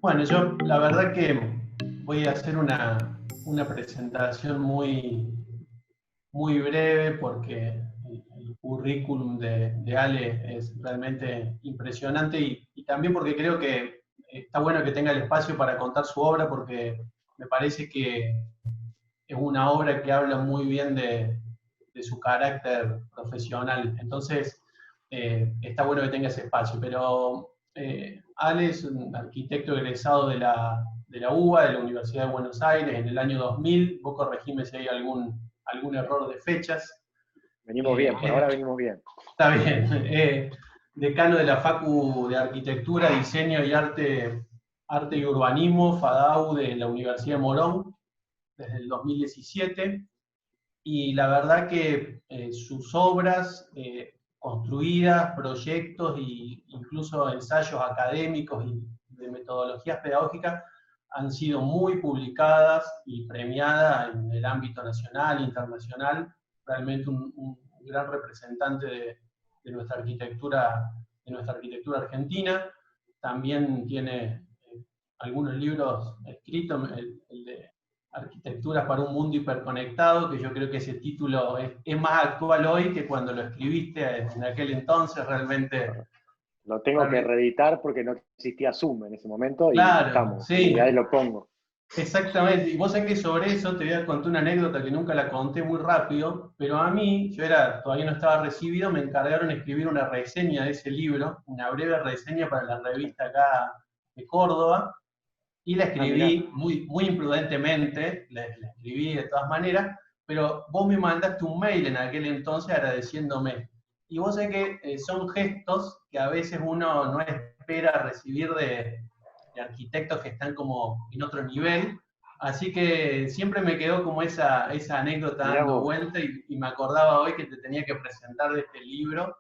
Bueno, yo la verdad que voy a hacer una presentación muy breve porque el currículum de Ale es realmente impresionante y también porque creo que está bueno que tenga el espacio para contar su obra porque me parece que es una obra que habla muy bien de su carácter profesional. Entonces, está bueno que tenga ese espacio. Pero Ale es un arquitecto egresado de la UBA, de la Universidad de Buenos Aires, en el año 2000. Vos corregime si hay algún error de fechas. Venimos bien, por Eh, ahora venimos bien. Está bien. Decano de la Facu de Arquitectura, Diseño y Arte y Urbanismo, FADAU, de la Universidad de Morón, desde el 2017. Y la verdad que sus obras construidas, proyectos e incluso ensayos académicos y de metodologías pedagógicas han sido muy publicadas y premiadas en el ámbito nacional e internacional. Realmente un gran representante de nuestra arquitectura argentina. También tiene algunos libros escritos, el de Arquitecturas para un mundo hiperconectado, que yo creo que ese título es más actual hoy que cuando lo escribiste en aquel entonces, realmente, Lo tengo que realmente. reeditar porque no existía Zoom en ese momento y Claro, estamos. Y sí, ahí lo pongo. exactamente. Y vos sabés que sobre eso te voy a contar una anécdota que nunca la conté muy rápido, pero a mí, todavía no estaba recibido, me encargaron de escribir una reseña de ese libro, una breve reseña para la revista acá de Córdoba, y la Ah, mirá. escribí muy imprudentemente, la escribí de todas maneras, pero vos me mandaste un mail en aquel entonces agradeciéndome. Y vos sabés que son gestos que a veces uno no espera recibir de arquitectos que están como en otro nivel, así que siempre me quedó como esa anécdota Mirá dando vos. vuelta y me acordaba hoy que te tenía que presentar de este libro,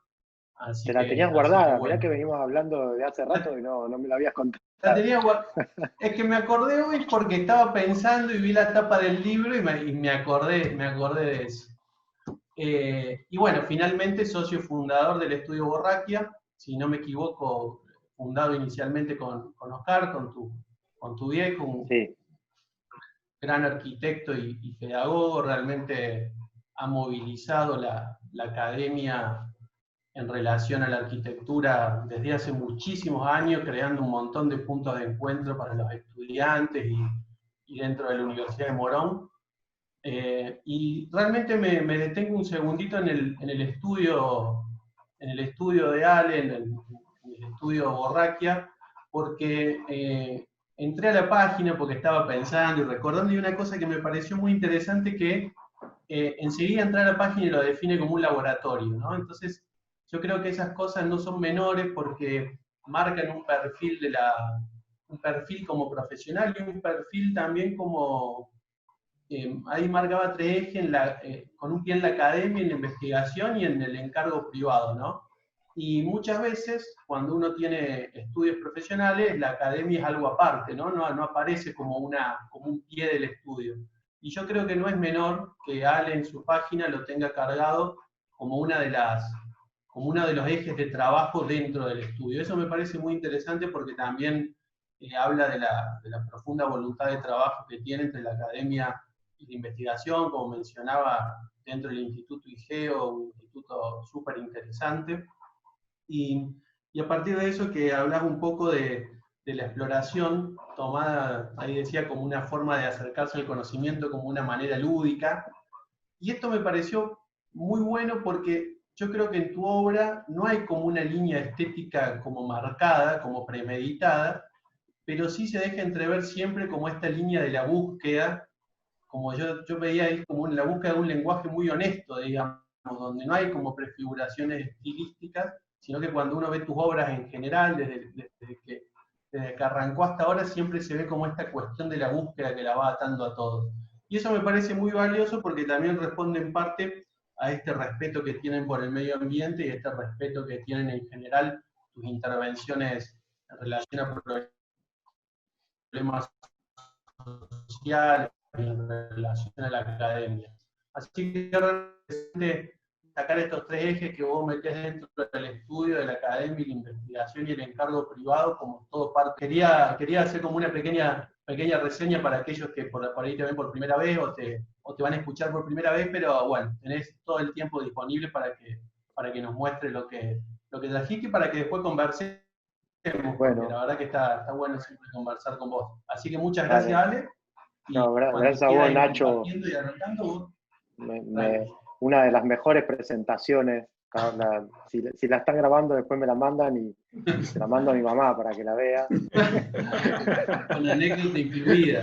Te así la que, tenías así que guardada. Mirá bueno. que venimos hablando de hace rato y no me la habías La contado. tenía, es que me acordé hoy porque estaba pensando y vi la tapa del libro y me acordé de eso. Y bueno, finalmente socio fundador del estudio Borraquia, si no me equivoco, fundado inicialmente con Oscar, con tu viejo, un Sí, gran arquitecto y pedagogo, realmente ha movilizado la academia en relación a la arquitectura desde hace muchísimos años, creando un montón de puntos de encuentro para los estudiantes y dentro de la Universidad de Morón. Y realmente me detengo un segundito en el estudio de Ale, en el estudio Borraquia, porque entré a la página porque estaba pensando y recordando y una cosa que me pareció muy interesante que enseguida entra a la página y lo define como un laboratorio, ¿no? Entonces, yo creo que esas cosas no son menores porque marcan un perfil como profesional y un perfil también como, ahí marcaba tres ejes con un pie en la academia, en la investigación y en el encargo privado, ¿no? Y muchas veces, cuando uno tiene estudios profesionales, la academia es algo aparte, ¿no? No aparece como un pie del estudio. Y yo creo que no es menor que Ale en su página lo tenga cargado como como uno de los ejes de trabajo dentro del estudio. Eso me parece muy interesante porque también habla de la profunda voluntad de trabajo que tiene entre la academia y la investigación, como mencionaba, dentro del Instituto IGEO, un instituto súper interesante. Y, y a partir de eso que hablas un poco de la exploración, tomada, ahí decía, como una forma de acercarse al conocimiento, como una manera lúdica. Y esto me pareció muy bueno porque yo creo que en tu obra no hay como una línea estética como marcada, como premeditada, pero sí se deja entrever siempre como esta línea de la búsqueda, como yo veía ahí como la búsqueda de un lenguaje muy honesto, digamos, donde no hay como prefiguraciones estilísticas, sino que cuando uno ve tus obras en general, desde que arrancó hasta ahora, siempre se ve como esta cuestión de la búsqueda que la va atando a todos. Y eso me parece muy valioso porque también responde en parte a este respeto que tienen por el medio ambiente y este respeto que tienen en general tus intervenciones en relación a problemas sociales, en relación a la academia. Así que realmente destacar estos tres ejes que vos metés dentro del estudio, de la academia, la investigación y el encargo privado, como todo parte. Quería hacer como una pequeña reseña para aquellos que por ahí te ven por primera vez o te van a escuchar por primera vez, pero bueno, tenés todo el tiempo disponible para que nos muestres lo que trajiste y para que después conversemos, porque Bueno, la verdad que está bueno siempre conversar con vos. Así que muchas gracias, dale. Ale, y No, cuando gracias a quiera vos, ir Nacho. compartiendo y arrancando, vos, Me- dale. me- una de las mejores presentaciones. Si la están grabando, después me la mandan y se la mando a mi mamá para que la vea. Con anécdota incluida.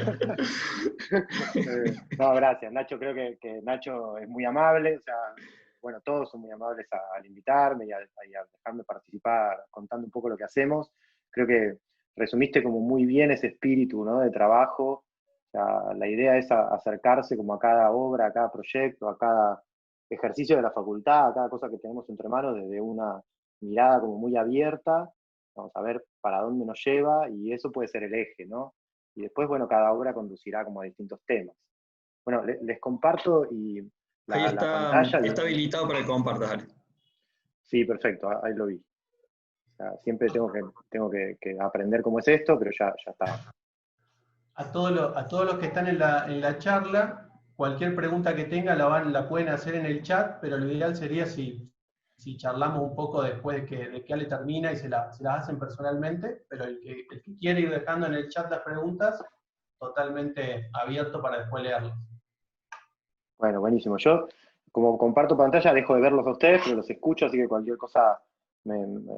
No, gracias. Nacho, creo que Nacho es muy amable. O sea, bueno, todos son muy amables al invitarme y a dejarme participar contando un poco lo que hacemos. Creo que resumiste como muy bien ese espíritu, ¿no?, de trabajo. O sea, la idea es acercarse como a cada obra, a cada proyecto, a cada ejercicio de la facultad, a cada cosa que tenemos entre manos desde una mirada como muy abierta. Vamos a ver para dónde nos lleva y eso puede ser el eje, ¿no? Y después, bueno, cada obra conducirá como a distintos temas. Bueno, les comparto y Ahí la está, pantalla. está habilitado para que compartas, dale. Sí, perfecto, ahí lo vi. O sea, siempre tengo que aprender cómo es esto, pero ya está. A todos los que están en la charla, cualquier pregunta que tengan la pueden hacer en el chat, pero lo ideal sería si charlamos un poco después de que Ale termina y se las hacen personalmente, pero el que quiere ir dejando en el chat las preguntas, totalmente abierto para después leerlas. Bueno, buenísimo. Yo, como comparto pantalla, dejo de verlos a ustedes, pero los escucho, así que cualquier cosa,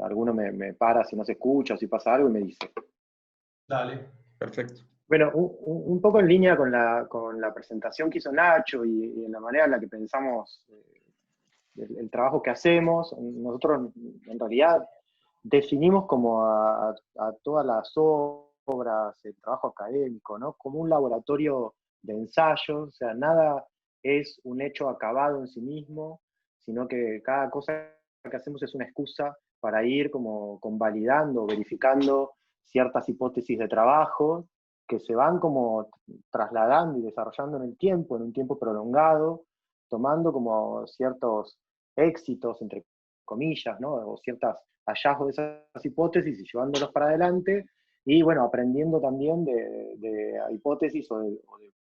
alguno me para si no se escucha o si pasa algo y me dice. Dale. Perfecto. Bueno, un poco en línea con la presentación que hizo Nacho y en la manera en la que pensamos el trabajo que hacemos, nosotros en realidad definimos como a todas las obras, el trabajo académico, ¿no?, como un laboratorio de ensayo. O sea, nada es un hecho acabado en sí mismo, sino que cada cosa que hacemos es una excusa para ir como convalidando, verificando ciertas hipótesis de trabajo que se van como trasladando y desarrollando en el tiempo, en un tiempo prolongado, tomando como ciertos éxitos, entre comillas, ¿no?, o ciertos hallazgos de esas hipótesis y llevándolos para adelante, y bueno, aprendiendo también de hipótesis o de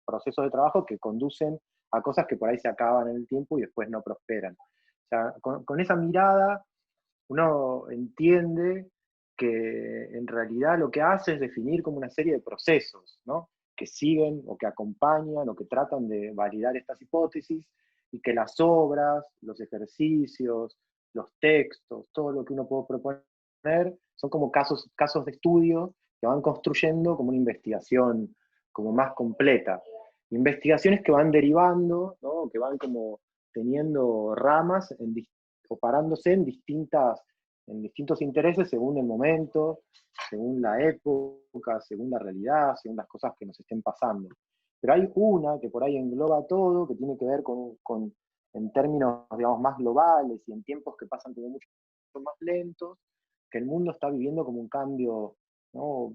procesos de trabajo que conducen a cosas que por ahí se acaban en el tiempo y después no prosperan. O sea, con esa mirada uno entiende que en realidad lo que hace es definir como una serie de procesos, ¿no?, que siguen o que acompañan o que tratan de validar estas hipótesis, y que las obras, los ejercicios, los textos, todo lo que uno puede proponer, son como casos de estudio que van construyendo como una investigación como más completa. Investigaciones que van derivando, ¿no?, que van como teniendo ramas o parándose en distintos intereses según el momento, según la época, según la realidad, según las cosas que nos estén pasando. Pero hay una que por ahí engloba todo, que tiene que ver en términos, digamos, más globales y en tiempos que pasan como mucho más lentos, que el mundo está viviendo como un cambio, ¿no?,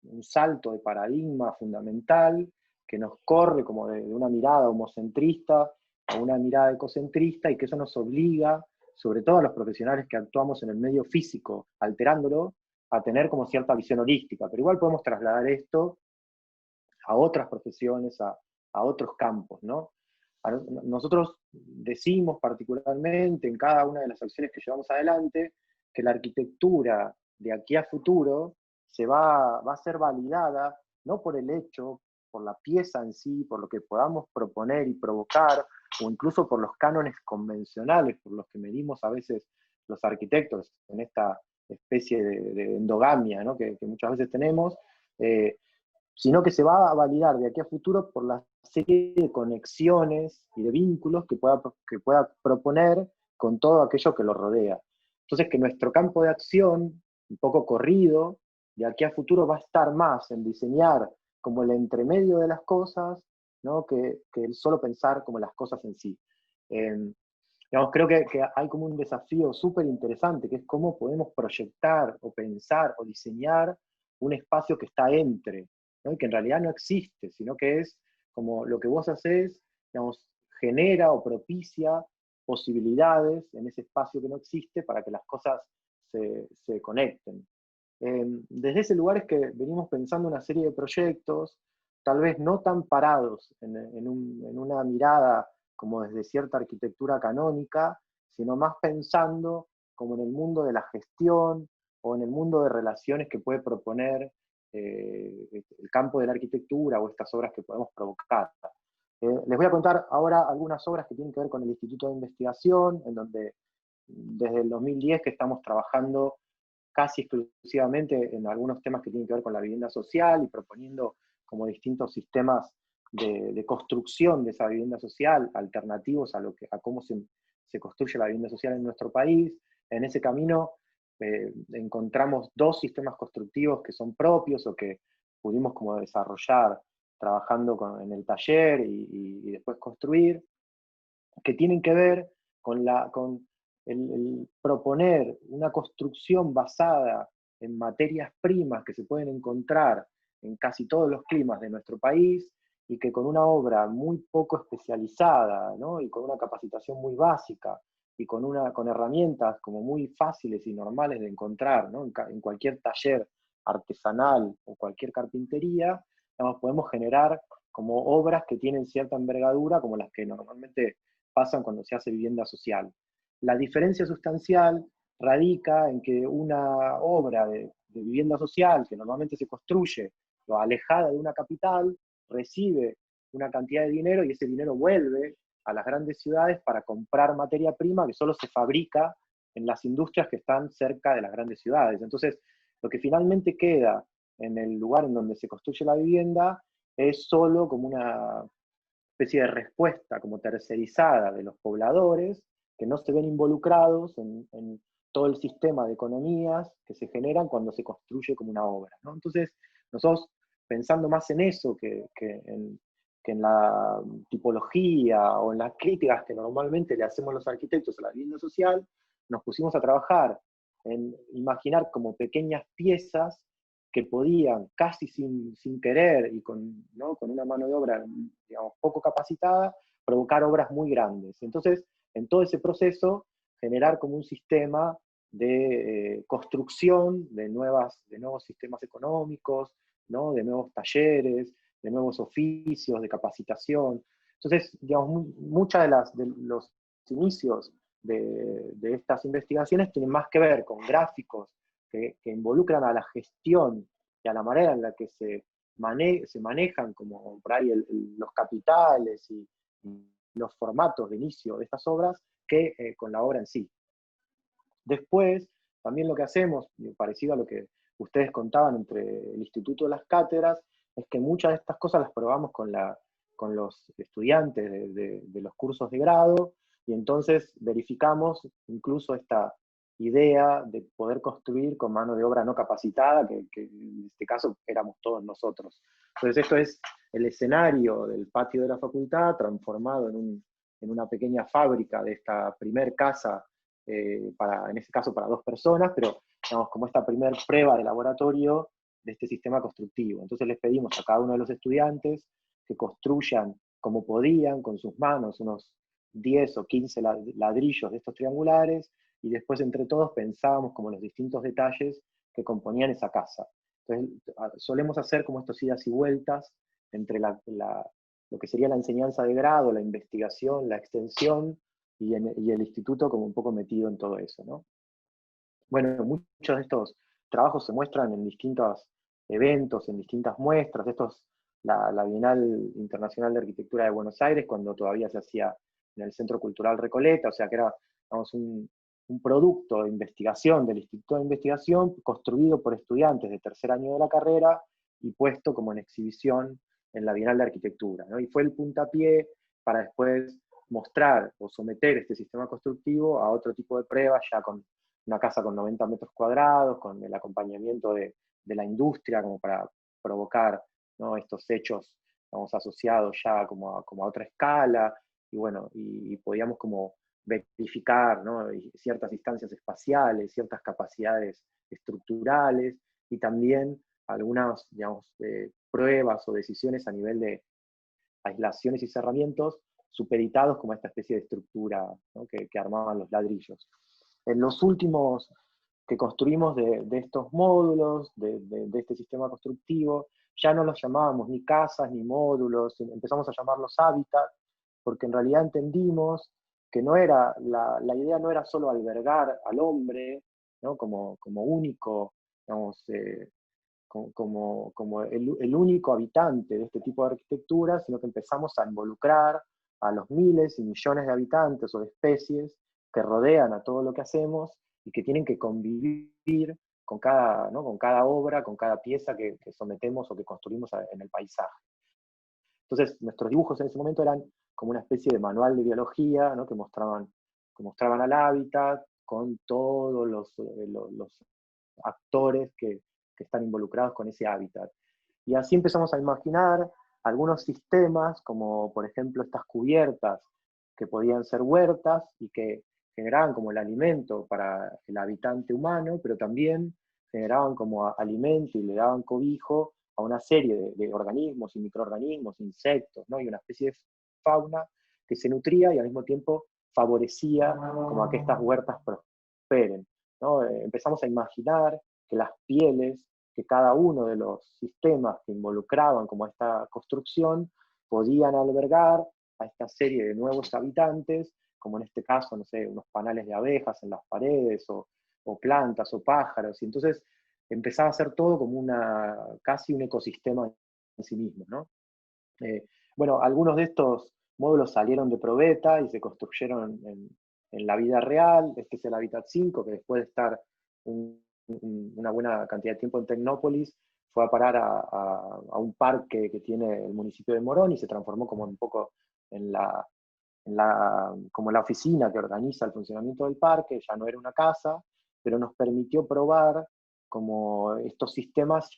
un salto de paradigma fundamental, que nos corre como de una mirada homocentrista a una mirada ecocentrista, y que eso nos obliga, sobre todo a los profesionales que actuamos en el medio físico, alterándolo, a tener como cierta visión holística. Pero igual podemos trasladar esto a otras profesiones, a otros campos, ¿no? Nosotros decimos particularmente en cada una de las acciones que llevamos adelante que la arquitectura de aquí a futuro va a ser validada no por el hecho, por la pieza en sí, por lo que podamos proponer y provocar, o incluso por los cánones convencionales por los que medimos a veces los arquitectos en esta especie de endogamia, ¿no?, que muchas veces tenemos, sino que se va a validar de aquí a futuro por la serie de conexiones y de vínculos que pueda proponer con todo aquello que lo rodea. Entonces, que nuestro campo de acción, un poco corrido, de aquí a futuro va a estar más en diseñar como el entremedio de las cosas, ¿no?, que el solo pensar como las cosas en sí. Digamos, creo que hay como un desafío súper interesante, que es cómo podemos proyectar o pensar o diseñar un espacio que está entre, ¿no?, y que en realidad no existe, sino que es como lo que vos hacés, digamos, genera o propicia posibilidades en ese espacio que no existe para que las cosas se conecten. Desde ese lugar es que venimos pensando una serie de proyectos, tal vez no tan parados en una mirada como desde cierta arquitectura canónica, sino más pensando como en el mundo de la gestión o en el mundo de relaciones que puede proponer el campo de la arquitectura o estas obras que podemos provocar. Les voy a contar ahora algunas obras que tienen que ver con el Instituto de Investigación, en donde desde el 2010 que estamos trabajando casi exclusivamente en algunos temas que tienen que ver con la vivienda social y proponiendo como distintos sistemas de construcción de esa vivienda social, alternativos a cómo se construye la vivienda social en nuestro país. En ese camino encontramos dos sistemas constructivos que son propios o que pudimos como desarrollar trabajando en el taller y después construir, que tienen que ver con el proponer una construcción basada en materias primas que se pueden encontrar en casi todos los climas de nuestro país, y que con una obra muy poco especializada, ¿no? Y con una capacitación muy básica, y con herramientas como muy fáciles y normales de encontrar, ¿no? En cualquier taller artesanal o cualquier carpintería, digamos, podemos generar como obras que tienen cierta envergadura, como las que normalmente pasan cuando se hace vivienda social. La diferencia sustancial radica en que una obra de vivienda social, que normalmente se construye alejada de una capital, recibe una cantidad de dinero y ese dinero vuelve a las grandes ciudades para comprar materia prima que solo se fabrica en las industrias que están cerca de las grandes ciudades. Entonces, lo que finalmente queda en el lugar en donde se construye la vivienda es solo como una especie de respuesta como tercerizada de los pobladores que no se ven involucrados en todo el sistema de economías que se generan cuando se construye como una obra, ¿no? Entonces, nosotros pensando más en eso que en la tipología o en las críticas que normalmente le hacemos los arquitectos a la vivienda social, nos pusimos a trabajar en imaginar como pequeñas piezas que podían, casi sin querer y ¿no? con una mano de obra, digamos, poco capacitada, provocar obras muy grandes. Entonces, en todo ese proceso, generar como un sistema de construcción de nuevos sistemas económicos, ¿no? De nuevos talleres, de nuevos oficios, de capacitación. Entonces, digamos, muchas de los inicios de estas investigaciones tienen más que ver con gráficos que involucran a la gestión y a la manera en la que se manejan como por ahí los capitales y los formatos de inicio de estas obras, que con la obra en sí. Después, también lo que hacemos, parecido a lo que ustedes contaban entre el Instituto de las Cátedras, es que muchas de estas cosas las probamos con los estudiantes de los cursos de grado, y entonces verificamos incluso esta idea de poder construir con mano de obra no capacitada, que en este caso éramos todos nosotros. Entonces esto es el escenario del patio de la facultad transformado en una pequeña fábrica de esta primer casa, en este caso para 2 personas, pero digamos, como esta primer prueba de laboratorio de este sistema constructivo. Entonces les pedimos a cada uno de los estudiantes que construyan como podían, con sus manos, unos 10 o 15 ladrillos de estos triangulares, y después entre todos pensábamos como los distintos detalles que componían esa casa. Entonces solemos hacer como estos idas y vueltas entre lo que sería la enseñanza de grado, la investigación, la extensión, y el instituto como un poco metido en todo eso, ¿no? Bueno, muchos de estos trabajos se muestran en distintos eventos, en distintas muestras. Esto es la Bienal Internacional de Arquitectura de Buenos Aires, cuando todavía se hacía en el Centro Cultural Recoleta, o sea que era, digamos, un producto de investigación del Instituto de Investigación construido por estudiantes de tercer año de la carrera y puesto como en exhibición en la Bienal de Arquitectura, ¿no? Y fue el puntapié para después mostrar o someter este sistema constructivo a otro tipo de pruebas, ya con una casa con 90 metros cuadrados, con el acompañamiento de la industria, como para provocar, ¿no? Estos hechos, vamos, asociados ya como a otra escala, y bueno, y podíamos como verificar, ¿no? Ciertas instancias espaciales, ciertas capacidades estructurales, y también algunas, digamos, pruebas o decisiones a nivel de aislaciones y cerramientos supeditados como a esta especie de estructura, ¿no? que armaban los ladrillos. En los últimos que construimos de estos módulos, de este sistema constructivo, ya no los llamábamos ni casas ni módulos, empezamos a llamarlos hábitats, porque en realidad entendimos que no era, la idea no era solo albergar al hombre, ¿no? como único, digamos, como el único habitante de este tipo de arquitectura, sino que empezamos a involucrar a los miles y millones de habitantes o de especies que rodean a todo lo que hacemos y que tienen que convivir con cada, ¿no? con cada obra, con cada pieza que sometemos o que construimos en el paisaje. Entonces, nuestros dibujos en ese momento eran como una especie de manual de biología, ¿no? que mostraban al hábitat con todos los actores que están involucrados con ese hábitat. Y así empezamos a imaginar algunos sistemas, como por ejemplo estas cubiertas, que podían ser huertas y que generaban como el alimento para el habitante humano, pero también generaban como alimento y le daban cobijo a una serie de organismos y microorganismos, insectos, ¿no? y una especie de fauna que se nutría y al mismo tiempo favorecía como a que estas huertas prosperen, ¿no? Empezamos a imaginar que las pieles, que cada uno de los sistemas que involucraban como esta construcción, podían albergar a esta serie de nuevos habitantes, como en este caso, no sé, unos panales de abejas en las paredes, o plantas, o pájaros, y entonces empezaba a ser todo como casi un ecosistema en sí mismo, ¿no? Bueno, algunos de estos módulos salieron de probeta y se construyeron en la vida real. Este es el Hábitat 5, que después de estar una buena cantidad de tiempo en Tecnópolis, fue a parar a un parque que tiene el municipio de Morón y se transformó como un poco como la oficina que organiza el funcionamiento del parque. Ya no era una casa, pero nos permitió probar como estos sistemas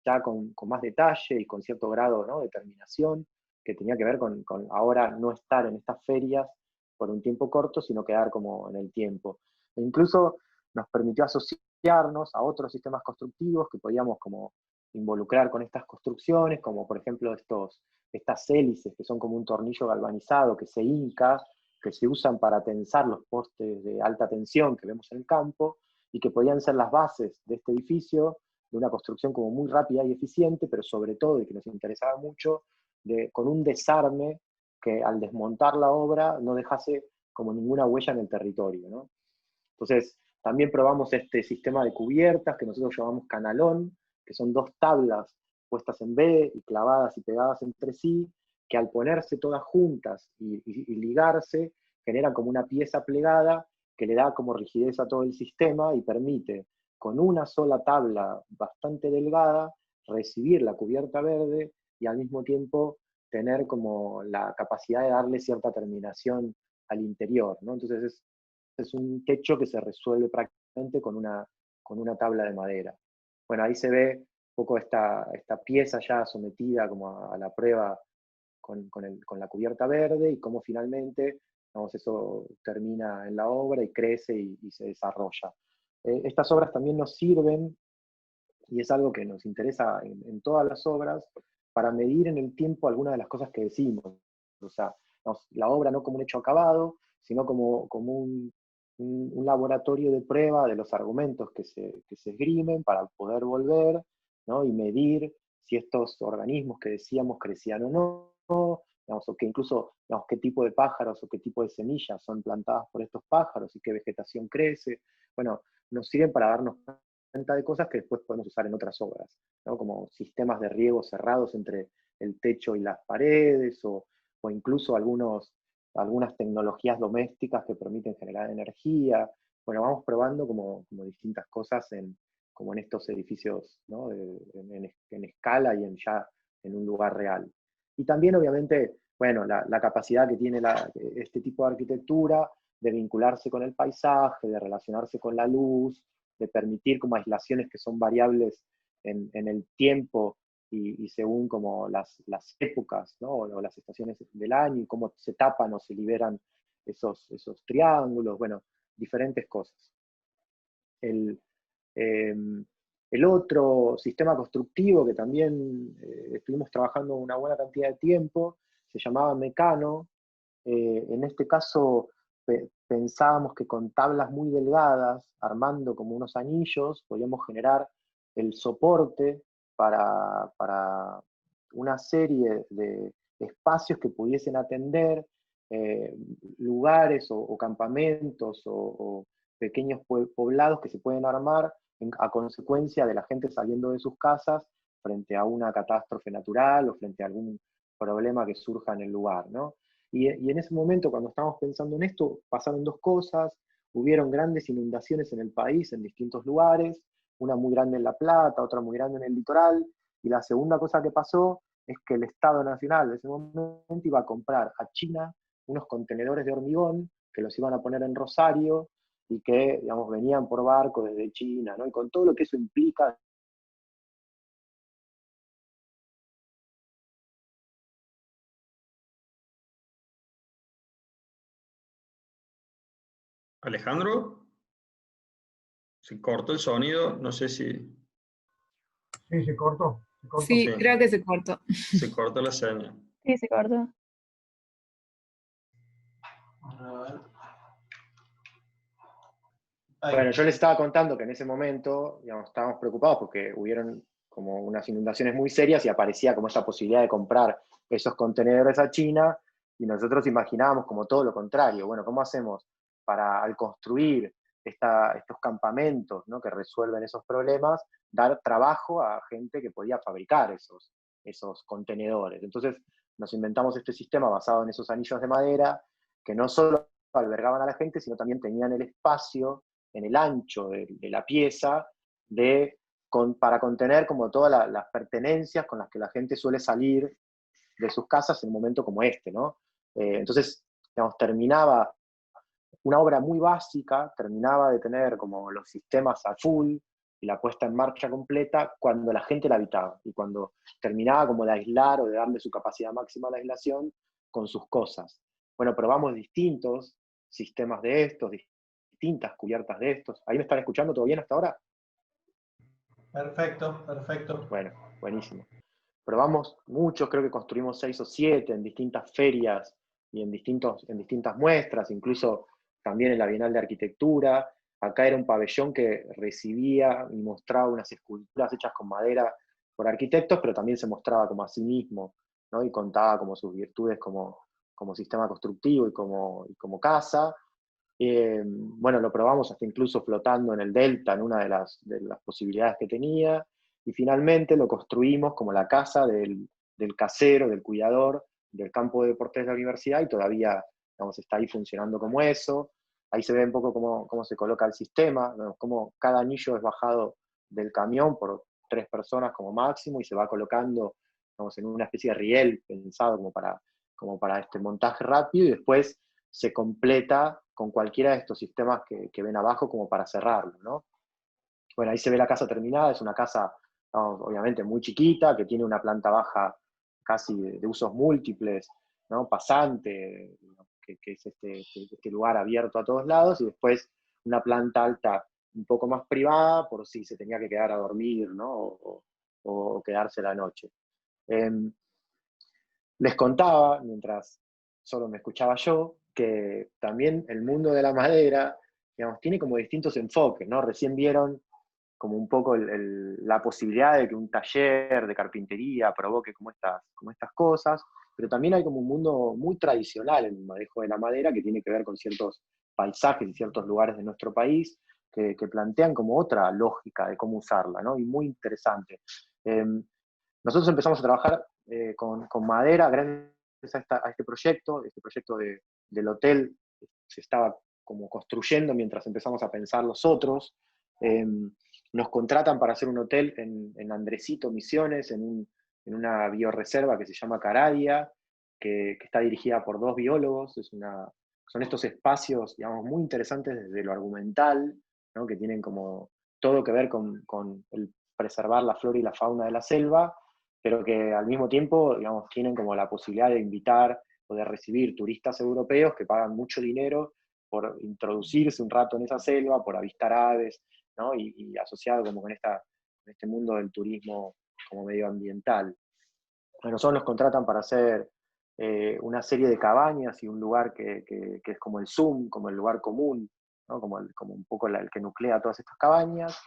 ya con más detalle y con cierto grado, ¿no? de terminación, que tenía que ver con ahora no estar en estas ferias por un tiempo corto, sino quedar como en el tiempo. E incluso nos permitió asociarnos a otros sistemas constructivos que podíamos como involucrar con estas construcciones, como por ejemplo estas hélices que son como un tornillo galvanizado que se hinca, que se usan para tensar los postes de alta tensión que vemos en el campo, y que podían ser las bases de este edificio, de una construcción como muy rápida y eficiente, pero sobre todo, y que nos interesaba mucho, con un desarme que al desmontar la obra no dejase como ninguna huella en el territorio, ¿no? Entonces, también probamos este sistema de cubiertas que nosotros llamamos canalón, que son dos tablas puestas en B y clavadas y pegadas entre sí, que al ponerse todas juntas y ligarse, generan como una pieza plegada que le da como rigidez a todo el sistema y permite, con una sola tabla bastante delgada, recibir la cubierta verde y al mismo tiempo tener como la capacidad de darle cierta terminación al interior, ¿no? Entonces es un techo que se resuelve prácticamente con una tabla de madera. Bueno, ahí se ve un poco esta pieza ya sometida como a la prueba con la cubierta verde, y cómo finalmente, vamos, eso termina en la obra y crece y se desarrolla. Estas obras también nos sirven, y es algo que nos interesa en todas las obras, para medir en el tiempo algunas de las cosas que decimos. O sea, la obra no como un hecho acabado, sino como un laboratorio de prueba de los argumentos que se esgrimen para poder volver, ¿no? y medir si estos organismos que decíamos crecían o no, digamos, o que incluso, digamos, qué tipo de pájaros o qué tipo de semillas son plantadas por estos pájaros y qué vegetación crece. Bueno, nos sirven para darnos cuenta de cosas que después podemos usar en otras obras, ¿no? como sistemas de riego cerrados entre el techo y las paredes, o incluso algunas tecnologías domésticas que permiten generar energía. Bueno, vamos probando como distintas cosas como en estos edificios, ¿no? en escala y ya en un lugar real. Y también, obviamente, bueno, la capacidad que tiene este tipo de arquitectura de vincularse con el paisaje, de relacionarse con la luz, de permitir como aislaciones que son variables en el tiempo y según como las épocas, ¿no? o las estaciones del año, y cómo se tapan o se liberan esos triángulos, bueno, diferentes cosas. El otro sistema constructivo que también estuvimos trabajando una buena cantidad de tiempo se llamaba Mecano, En este caso pensábamos que con tablas muy delgadas, armando como unos anillos, podíamos generar el soporte para una serie de espacios que pudiesen atender eh, lugares o campamentos o pequeños poblados que se pueden armar a consecuencia de la gente saliendo de sus casas frente a una catástrofe natural o frente a algún problema que surja en el lugar, ¿no? Y en ese momento, cuando estábamos pensando en esto, pasaron dos cosas. Hubieron grandes inundaciones en el país, en distintos lugares, una muy grande en La Plata, otra muy grande en el litoral, y la segunda cosa que pasó es que el Estado Nacional de ese momento iba a comprar a China unos contenedores de hormigón que los iban a poner en Rosario y que, digamos, venían por barco desde China, ¿no? Y con todo lo que eso implica. Alejandro, se cortó el sonido, no sé si... Sí, se cortó. Se cortó. Sí, Sí. creo que se cortó. Se cortó la señal. Sí, se cortó. A ver. Ahí. Bueno, yo les estaba contando que en ese momento, digamos, estábamos preocupados porque hubieron como unas inundaciones muy serias y aparecía como esta posibilidad de comprar esos contenedores a China, y nosotros imaginábamos como todo lo contrario. Bueno, ¿cómo hacemos para, al construir estos campamentos, ¿no?, que resuelven esos problemas, dar trabajo a gente que podía fabricar esos contenedores? Entonces nos inventamos este sistema basado en esos anillos de madera que no solo albergaban a la gente, sino también tenían el espacio en el ancho de la pieza para contener como todas las pertenencias con las que la gente suele salir de sus casas en un momento como este, ¿no? Entonces, digamos, terminaba una obra muy básica, terminaba de tener como los sistemas a full y la puesta en marcha completa cuando la gente la habitaba, y cuando terminaba como de aislar o de darle su capacidad máxima a la aislación con sus cosas. Bueno, probamos distintos sistemas de estos, distintas cubiertas de estos. ¿Ahí me están escuchando todo bien hasta ahora? Perfecto, perfecto. Bueno, buenísimo. Probamos muchos, creo que construimos 6 o 7 en distintas ferias y en distintas muestras, incluso también en la Bienal de Arquitectura. Acá era un pabellón que recibía y mostraba unas esculturas hechas con madera por arquitectos, pero también se mostraba como a sí mismo, ¿no? Y contaba como sus virtudes como sistema constructivo y como casa. Bueno, lo probamos hasta incluso flotando en el delta, en una de las posibilidades que tenía, y finalmente lo construimos como la casa del casero, del cuidador, del campo de deportes de la universidad, y todavía, digamos, está ahí funcionando como eso. Ahí se ve un poco cómo se coloca el sistema, ¿no? Cómo cada anillo es bajado del camión por 3 personas como máximo, y se va colocando, digamos, en una especie de riel pensado como para este montaje rápido, y después se completa con cualquiera de estos sistemas que ven abajo como para cerrarlo, ¿no? Bueno, ahí se ve la casa terminada. Es una casa, obviamente, muy chiquita, que tiene una planta baja casi de usos múltiples, ¿no? Pasante, que es este lugar abierto a todos lados, y después una planta alta un poco más privada por si se tenía que quedar a dormir, ¿no? O quedarse la noche. Les contaba, mientras solo me escuchaba yo, que también el mundo de la madera, digamos, tiene como distintos enfoques, ¿no? Recién vieron como un poco la posibilidad de que un taller de carpintería provoque como estas cosas, pero también hay como un mundo muy tradicional en el manejo de la madera que tiene que ver con ciertos paisajes y ciertos lugares de nuestro país que plantean como otra lógica de cómo usarla, ¿no? Y muy interesante. Nosotros empezamos a trabajar con madera gracias a este proyecto. Este proyecto del hotel se estaba como construyendo mientras empezamos a pensar los otros. Nos contratan para hacer un hotel en Andresito, Misiones, en una bioreserva que se llama Caradia, que está dirigida por 2 biólogos. Son estos espacios, digamos, muy interesantes desde lo argumental, ¿no? Que tienen como todo que ver con el preservar la flora y la fauna de la selva, pero que al mismo tiempo, digamos, tienen como la posibilidad de invitar o de recibir turistas europeos que pagan mucho dinero por introducirse un rato en esa selva, por avistar aves, ¿no? Y asociado como con este mundo del turismo como medioambiental. Bueno, nosotros nos contratan para hacer una serie de cabañas y un lugar que es como el Zoom, como el lugar común, ¿no? Como un poco el que nuclea todas estas cabañas,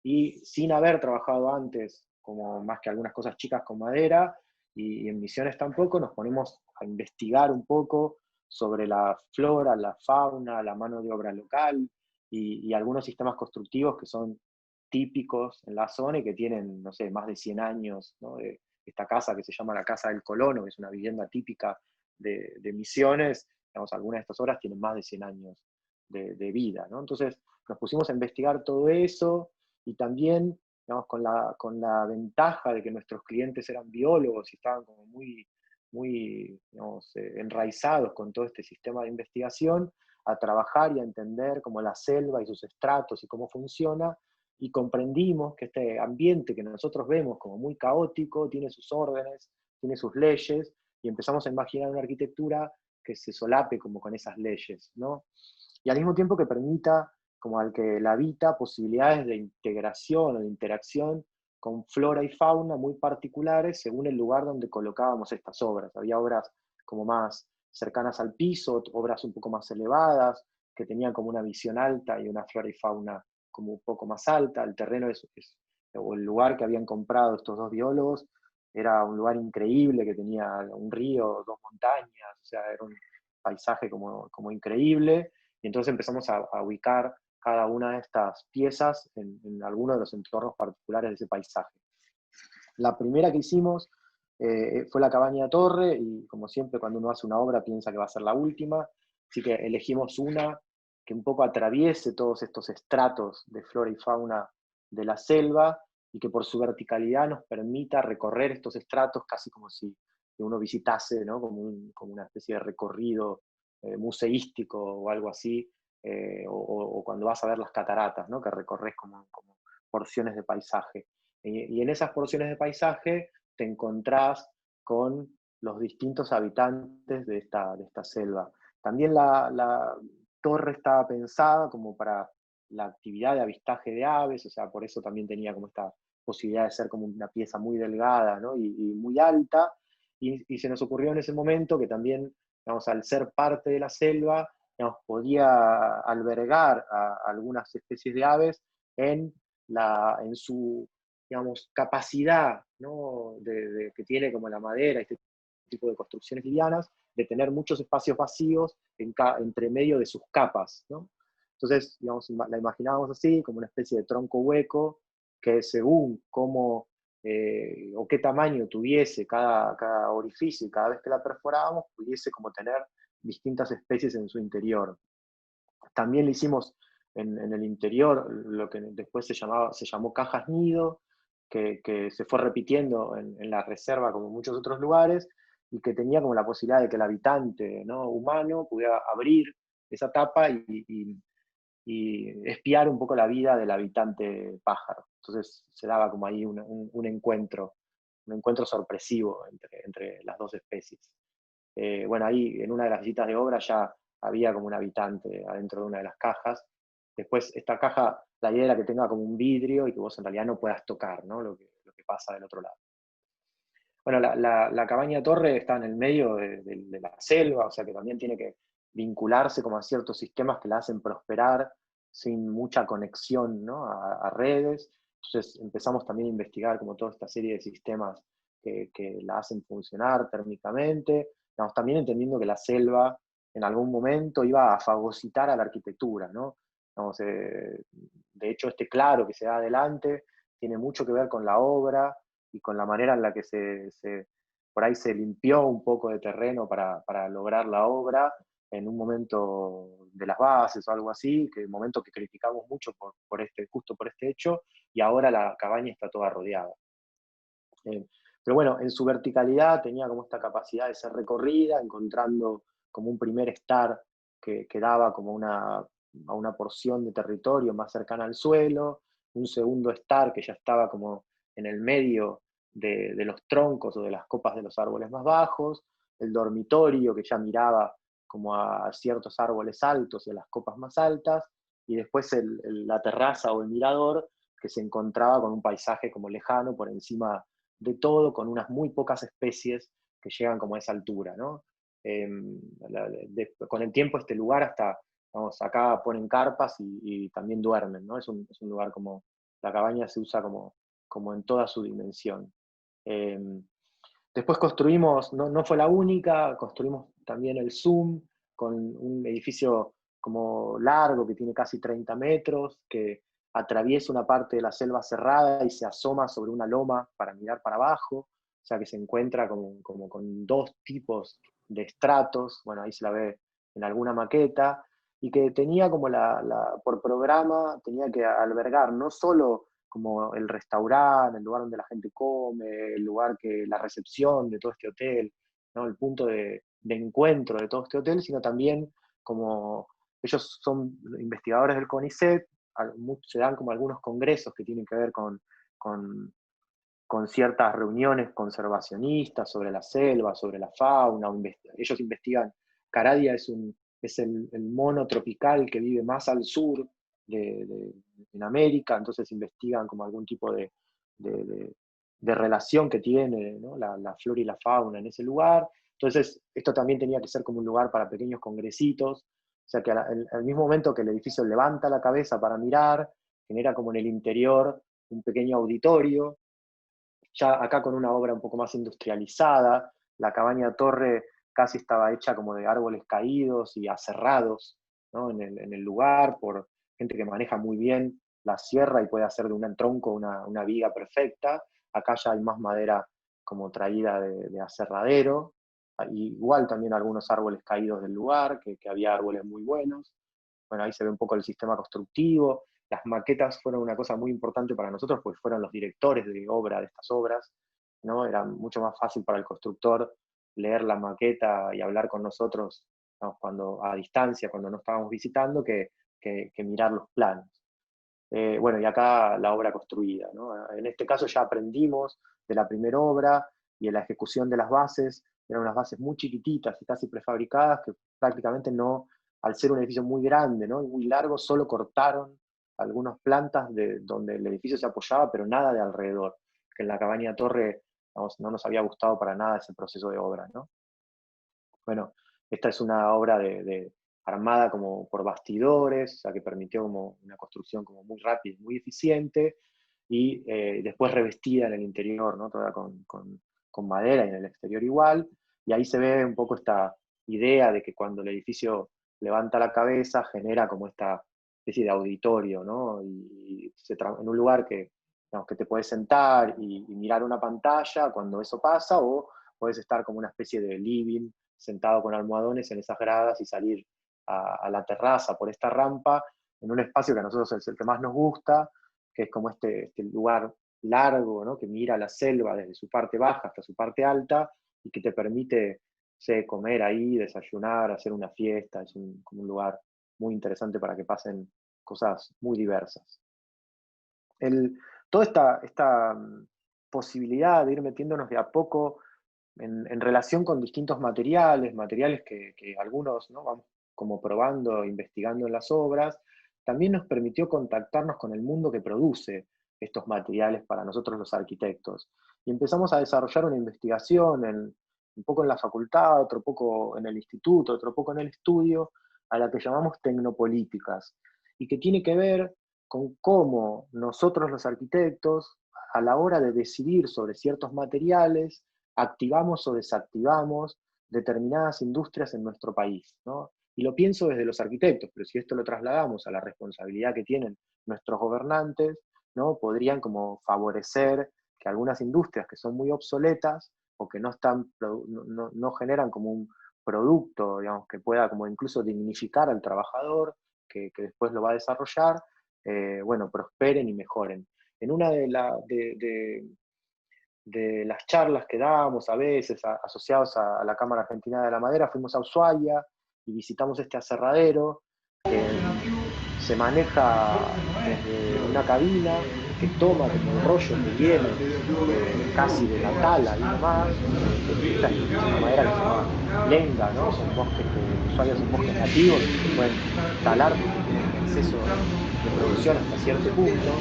y sin haber trabajado antes, como más que algunas cosas chicas con madera, y en Misiones tampoco, nos ponemos a investigar un poco sobre la flora, la fauna, la mano de obra local, y algunos sistemas constructivos que son típicos en la zona y que tienen, no sé, más de 100 años, ¿no? Esta casa que se llama la Casa del Colono, que es una vivienda típica de Misiones, digamos, algunas de estas obras tienen más de 100 años de vida, ¿no? Entonces nos pusimos a investigar todo eso, y también, digamos, con la ventaja de que nuestros clientes eran biólogos y estaban como muy digamos, enraizados con todo este sistema de investigación, a trabajar y a entender como la selva y sus estratos y cómo funciona, y comprendimos que este ambiente que nosotros vemos como muy caótico tiene sus órdenes, tiene sus leyes, y empezamos a imaginar una arquitectura que se solape como con esas leyes, ¿no? Y al mismo tiempo que permita, como al que la habita, posibilidades de integración o de interacción con flora y fauna muy particulares según el lugar donde colocábamos estas obras. Había obras como más cercanas al piso, obras un poco más elevadas, que tenían como una visión alta y una flora y fauna como un poco más alta. El terreno o el lugar que habían comprado estos dos biólogos era un lugar increíble, que tenía un río, dos montañas, o sea, era un paisaje como increíble, y entonces empezamos a ubicar cada una de estas piezas en alguno de los entornos particulares de ese paisaje. La primera que hicimos fue la Cabaña Torre, y como siempre cuando uno hace una obra piensa que va a ser la última, así que elegimos una que un poco atraviese todos estos estratos de flora y fauna de la selva, y que por su verticalidad nos permita recorrer estos estratos casi como si uno visitase, ¿no? Como una especie de recorrido museístico o algo así, o cuando vas a ver las cataratas, ¿no? Que recorres como porciones de paisaje. Y en esas porciones de paisaje te encontrás con los distintos habitantes de esta selva. También la torre estaba pensada como para la actividad de avistaje de aves, o sea, por eso también tenía como esta posibilidad de ser como una pieza muy delgada, ¿no? y muy alta, y se nos ocurrió en ese momento que también, digamos, al ser parte de la selva, digamos, podía albergar a algunas especies de aves en su, digamos, capacidad, ¿no? que tiene como la madera, este tipo de construcciones livianas, de tener muchos espacios vacíos entre medio de sus capas, ¿no? Entonces, digamos, la imaginábamos así, como una especie de tronco hueco, que según cómo o qué tamaño tuviese cada orificio, y cada vez que la perforábamos, pudiese como tener distintas especies en su interior. También le hicimos en el interior lo que después se llamó cajas nido, que se fue repitiendo en la reserva como en muchos otros lugares, y que tenía como la posibilidad de que el habitante, ¿no? humano pudiera abrir esa tapa y espiar un poco la vida del habitante pájaro. Entonces se daba como ahí un encuentro sorpresivo entre las dos especies. Bueno, ahí en una de las visitas de obra ya había como un habitante adentro de una de las cajas. Después esta caja, la idea era que tenga como un vidrio y que vos en realidad no puedas tocar, ¿no? lo que pasa del otro lado. Bueno, la Cabaña Torre está en el medio de la selva, o sea que también tiene que vincularse como a ciertos sistemas que la hacen prosperar sin mucha conexión, ¿no? a redes. Entonces empezamos también a investigar como toda esta serie de sistemas que la hacen funcionar térmicamente. Digamos, también entendiendo que la selva en algún momento iba a fagocitar a la arquitectura, ¿no? Digamos, de hecho, este claro que se da adelante tiene mucho que ver con la obra y con la manera en la que por ahí se limpió un poco de terreno para lograr la obra en un momento de las bases o algo así, que un momento que criticamos mucho justo por este hecho, y ahora la cabaña está toda rodeada. Pero bueno, en su verticalidad tenía como esta capacidad de ser recorrida, encontrando como un primer estar que daba como a una porción de territorio más cercana al suelo, un segundo estar que ya estaba como en el medio de los troncos o de las copas de los árboles más bajos, el dormitorio que ya miraba como a ciertos árboles altos y a las copas más altas, y después la terraza o el mirador que se encontraba con un paisaje como lejano por encima de todo, con unas muy pocas especies que llegan como a esa altura, ¿no? Con el tiempo este lugar hasta, vamos, acá ponen carpas y también duermen, ¿no? Es un lugar como, la cabaña se usa como en toda su dimensión. Después construimos, no fue la única, construimos también el Zoom, con un edificio como largo, que tiene casi 30 metros, que atraviesa una parte de la selva cerrada y se asoma sobre una loma para mirar para abajo, o sea que se encuentra como con dos tipos de estratos, bueno, ahí se la ve en alguna maqueta, y que tenía como por programa, tenía que albergar no solo como el restaurante, el lugar donde la gente come, el lugar la recepción de todo este hotel, ¿no? El punto de encuentro de todo este hotel, sino también como ellos son investigadores del CONICET, se dan como algunos congresos que tienen que ver con ciertas reuniones conservacionistas sobre la selva, sobre la fauna. Ellos investigan, Caradia es el mono tropical que vive más al sur en América, entonces investigan como algún tipo de relación que tiene, ¿no? la flora y la fauna en ese lugar. Entonces, esto también tenía que ser como un lugar para pequeños congresitos, o sea que al mismo momento que el edificio levanta la cabeza para mirar, genera como en el interior un pequeño auditorio, ya acá con una obra un poco más industrializada. La cabaña torre casi estaba hecha como de árboles caídos y aserrados, ¿no? en el lugar, por gente que maneja muy bien la sierra y puede hacer de un tronco una viga perfecta. Acá ya hay más madera como traída de aserradero, igual también algunos árboles caídos del lugar, que había árboles muy buenos. Bueno, ahí se ve un poco el sistema constructivo. Las maquetas fueron una cosa muy importante para nosotros, porque fueron los directores de obra de estas obras, ¿no? Era mucho más fácil para el constructor leer la maqueta y hablar con nosotros, ¿no? A distancia, cuando no estábamos visitando, que mirar los planos. Bueno, y acá la obra construida, ¿no? En este caso ya aprendimos de la primera obra y de la ejecución de las bases. Eran unas bases muy chiquititas y casi prefabricadas, que prácticamente no, al ser un edificio muy grande, ¿no? Y muy largo, solo cortaron algunas plantas donde el edificio se apoyaba, pero nada de alrededor, que en la cabaña torre, vamos, no nos había gustado para nada ese proceso de obra, ¿no? Bueno, esta es una obra armada como por bastidores, o sea que permitió como una construcción como muy rápida, muy eficiente, y después revestida en el interior, ¿no? Toda con madera, y en el exterior igual, y ahí se ve un poco esta idea de que cuando el edificio levanta la cabeza genera como esta especie de auditorio, ¿no? Y en un lugar que, digamos, que te puedes sentar y mirar una pantalla cuando eso pasa, o puedes estar como una especie de living, sentado con almohadones en esas gradas y salir a la terraza por esta rampa, en un espacio que a nosotros es el que más nos gusta, que es como este lugar largo, ¿no? Que mira la selva desde su parte baja hasta su parte alta, y que te permite, comer ahí, desayunar, hacer una fiesta. Es como un lugar muy interesante para que pasen cosas muy diversas. Toda esta posibilidad de ir metiéndonos de a poco en relación con distintos materiales que algunos, ¿no? vamos como probando, investigando en las obras, también nos permitió contactarnos con el mundo que produce estos materiales para nosotros los arquitectos. Y empezamos a desarrollar una investigación un poco en la facultad, otro poco en el instituto, otro poco en el estudio, a la que llamamos tecnopolíticas, y que tiene que ver con cómo nosotros los arquitectos, a la hora de decidir sobre ciertos materiales, activamos o desactivamos determinadas industrias en nuestro país, ¿no? Y lo pienso desde los arquitectos, pero si esto lo trasladamos a la responsabilidad que tienen nuestros gobernantes, ¿no? Podrían como favorecer que algunas industrias que son muy obsoletas o que no generan como un producto, digamos, que pueda como incluso dignificar al trabajador que después lo va a desarrollar, bueno, prosperen y mejoren. En una de las charlas que dábamos a veces asociados a la Cámara Argentina de la Madera, fuimos a Ushuaia y visitamos este aserradero que se maneja desde una cabina que toma como un rollo que viene casi de la tala ahí nomás, esta es una madera que se llama lenga, ¿no? Son bosques Ushuaia son bosques nativos que pueden talar porque tienen un exceso de producción hasta cierto punto.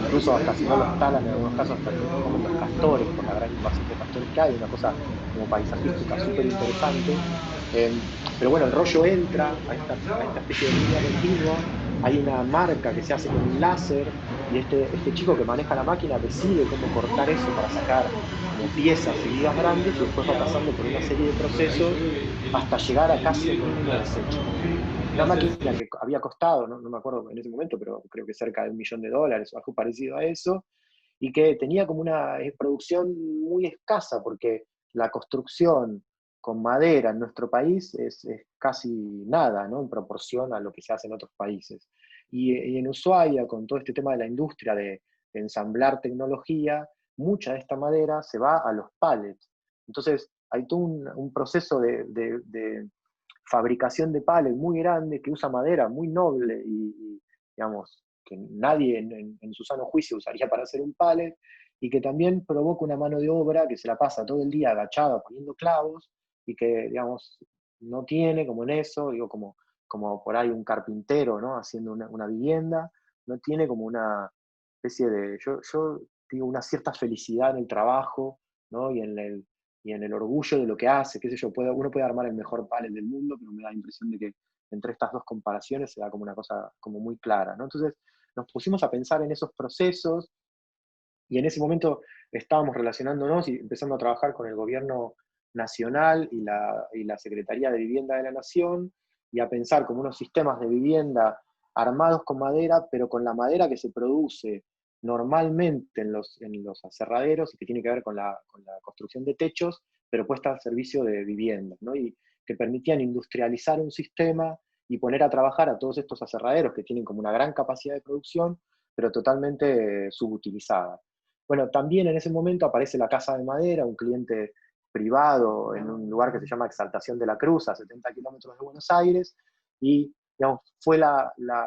Incluso hasta si no los talan, en algunos casos hasta comen los castores, por la gran invasión de castores que hay, una cosa como paisajística súper interesante. Pero bueno, el rollo entra a esta especie de línea continua, hay una marca que se hace con un láser, y este chico que maneja la máquina decide cómo cortar eso para sacar como piezas y vigas grandes, y después va pasando por una serie de procesos hasta llegar a casi el mínimo desecho. Una máquina que había costado, no me acuerdo en ese momento, pero creo que cerca de $1.000.000 o algo parecido a eso, y que tenía como una producción muy escasa, porque la construcción con madera en nuestro país es casi nada, ¿no? En proporción a lo que se hace en otros países. Y en Ushuaia, con todo este tema de la industria de ensamblar tecnología, mucha de esta madera se va a los pallets. Entonces, hay todo un proceso de fabricación de pallet muy grande que usa madera muy noble y digamos, que nadie en su sano juicio usaría para hacer un pallet, y que también provoca una mano de obra que se la pasa todo el día agachada poniendo clavos y que, digamos, no tiene como en eso, digo, como por ahí un carpintero, ¿no? Haciendo una vivienda, no tiene como una especie de, yo digo, una cierta felicidad en el trabajo, ¿no? Y en el orgullo de lo que hace, qué sé yo, uno puede armar el mejor pallet del mundo, pero me da la impresión de que entre estas dos comparaciones se da como una cosa como muy clara, ¿no? Entonces nos pusimos a pensar en esos procesos, y en ese momento estábamos relacionándonos y empezando a trabajar con el gobierno nacional y la Secretaría de Vivienda de la Nación, y a pensar como unos sistemas de vivienda armados con madera, pero con la madera que se produce normalmente en los aserraderos y que tiene que ver con la construcción de techos, pero puesta al servicio de viviendas, ¿no? Y que permitían industrializar un sistema y poner a trabajar a todos estos aserraderos que tienen como una gran capacidad de producción, pero totalmente subutilizada. Bueno, también en ese momento aparece la Casa de Madera, un cliente privado en un lugar que se llama Exaltación de la Cruz, a 70 kilómetros de Buenos Aires, y digamos,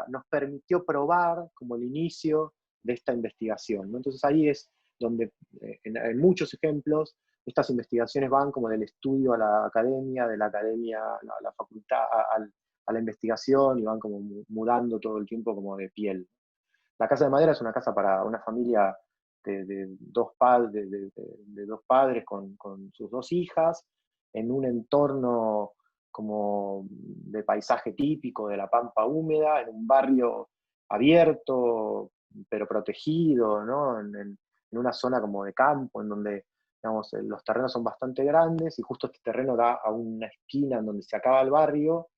nos permitió probar como el inicio de esta investigación, ¿no? Entonces ahí es donde, en muchos ejemplos, estas investigaciones van como del estudio a la academia, de la academia a la facultad, a la investigación, y van como mudando todo el tiempo como de piel. La Casa de Madera es una casa para una familia de dos padres con sus dos hijas, en un entorno como de paisaje típico de la pampa húmeda, en un barrio abierto, pero protegido, ¿no? En una zona como de campo, en donde, digamos, los terrenos son bastante grandes, y justo este terreno da a una esquina en donde se acaba el barrio,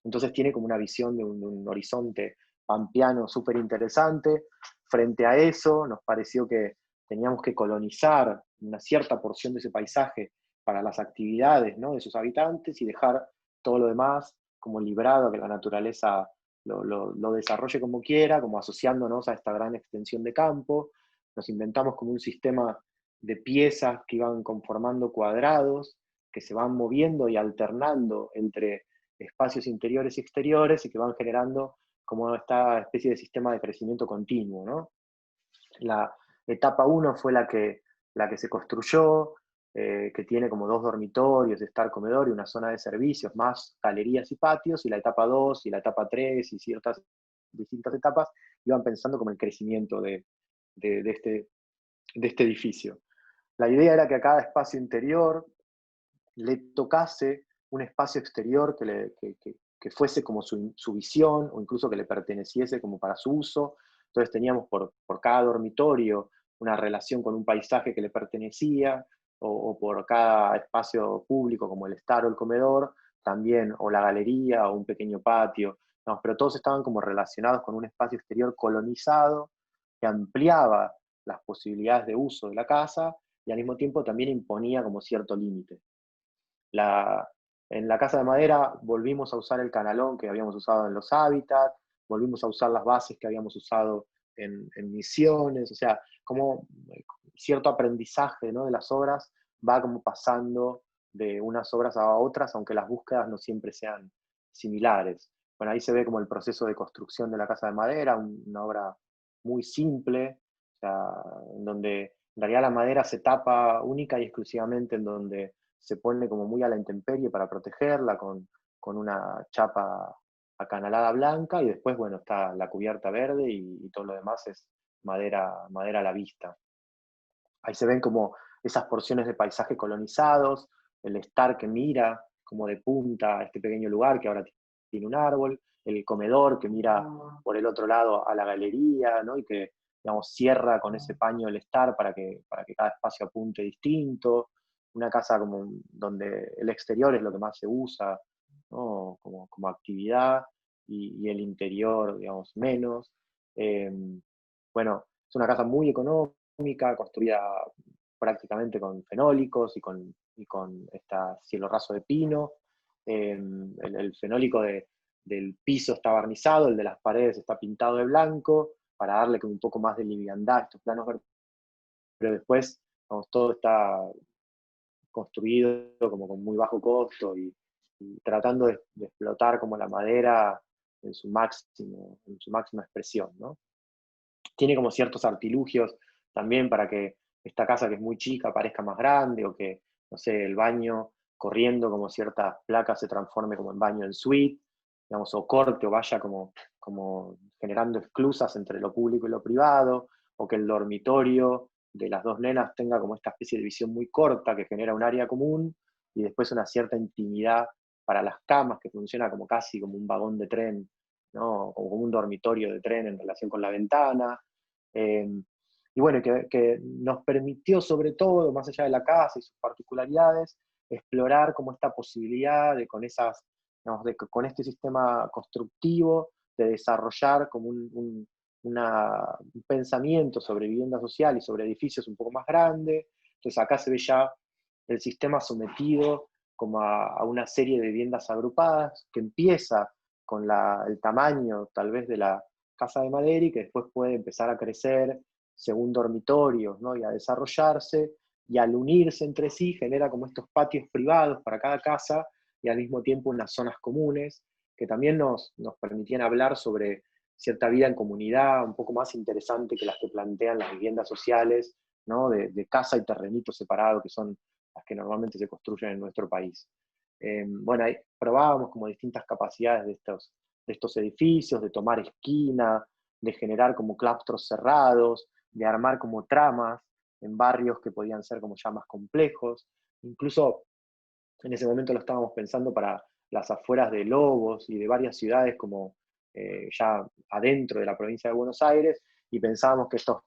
entonces tiene como una visión de un horizonte pampeano súper interesante. Frente a eso, nos pareció que teníamos que colonizar una cierta porción de ese paisaje para las actividades, ¿no?, de sus habitantes, y dejar todo lo demás como librado a que la naturaleza lo desarrolle como quiera, como asociándonos a esta gran extensión de campo. Nos inventamos como un sistema de piezas que iban conformando cuadrados, que se van moviendo y alternando entre espacios interiores y exteriores, y que van generando como esta especie de sistema de crecimiento continuo, ¿no? La etapa 1 fue la que se construyó, que tiene como 2 dormitorios, estar comedor y una zona de servicios, más galerías y patios, y la etapa 2 y la etapa 3 y ciertas distintas etapas iban pensando como el crecimiento de este edificio. La idea era que a cada espacio interior le tocase un espacio exterior que fuese como su visión, o incluso que le perteneciese como para su uso. Entonces teníamos por cada dormitorio una relación con un paisaje que le pertenecía, o por cada espacio público como el estar o el comedor, también, o la galería o un pequeño patio. No, pero todos estaban como relacionados con un espacio exterior colonizado que ampliaba las posibilidades de uso de la casa, y al mismo tiempo también imponía como cierto límite. En la Casa de Madera volvimos a usar el canalón que habíamos usado en los hábitats, volvimos a usar las bases que habíamos usado en Misiones, o sea, como cierto aprendizaje, ¿no?, de las obras va como pasando de unas obras a otras, aunque las búsquedas no siempre sean similares. Bueno, ahí se ve como el proceso de construcción de la Casa de Madera, una obra muy simple, o sea, en donde en realidad la madera se tapa única y exclusivamente en donde se pone como muy a la intemperie para protegerla, con una chapa acanalada blanca, y después, bueno, está la cubierta verde, y todo lo demás es madera a la vista. Ahí se ven como esas porciones de paisaje colonizados, el estar que mira como de punta a este pequeño lugar que ahora tiene un árbol, el comedor que mira por el otro lado a la galería, ¿no? Y que, digamos, cierra con ese paño el estar para que cada espacio apunte distinto, una casa como donde el exterior es lo que más se usa, ¿no? Como actividad, y el interior, digamos, menos. Bueno, es una casa muy económica, construida prácticamente con fenólicos y con cielo raso de pino. El fenólico del piso está barnizado, el de las paredes está pintado de blanco, para darle como un poco más de liviandad a estos planos verdes. Pero después, vamos, todo está construido como con muy bajo costo y tratando de explotar como la madera en su máxima expresión, ¿no? Tiene como ciertos artilugios también para que esta casa, que es muy chica, parezca más grande, o que, no sé, el baño corriendo como ciertas placas se transforme como en baño en suite, digamos, o corte o vaya como generando esclusas entre lo público y lo privado, o que el dormitorio de las dos nenas tenga como esta especie de visión muy corta que genera un área común y después una cierta intimidad para las camas, que funciona como casi como un vagón de tren, ¿no? O como un dormitorio de tren en relación con la ventana. Y bueno, que nos permitió, sobre todo, más allá de la casa y sus particularidades, explorar como esta posibilidad de con este sistema constructivo, de desarrollar como un pensamiento sobre vivienda social y sobre edificios un poco más grande. Entonces acá se ve ya el sistema sometido como a una serie de viviendas agrupadas, que empieza con el tamaño tal vez de la casa de madera y que después puede empezar a crecer según dormitorios, ¿no? Y a desarrollarse, y al unirse entre sí genera como estos patios privados para cada casa y al mismo tiempo unas zonas comunes que también nos permitían hablar sobre cierta vida en comunidad un poco más interesante que las que plantean las viviendas sociales, ¿no? De casa y terrenito separado, que son las que normalmente se construyen en nuestro país. Bueno, ahí probábamos como distintas capacidades de estos edificios, de tomar esquina, de generar como claustros cerrados, de armar como tramas en barrios que podían ser como ya más complejos. Incluso en ese momento lo estábamos pensando para las afueras de Lobos y de varias ciudades como ya adentro de la provincia de Buenos Aires, y pensábamos que estos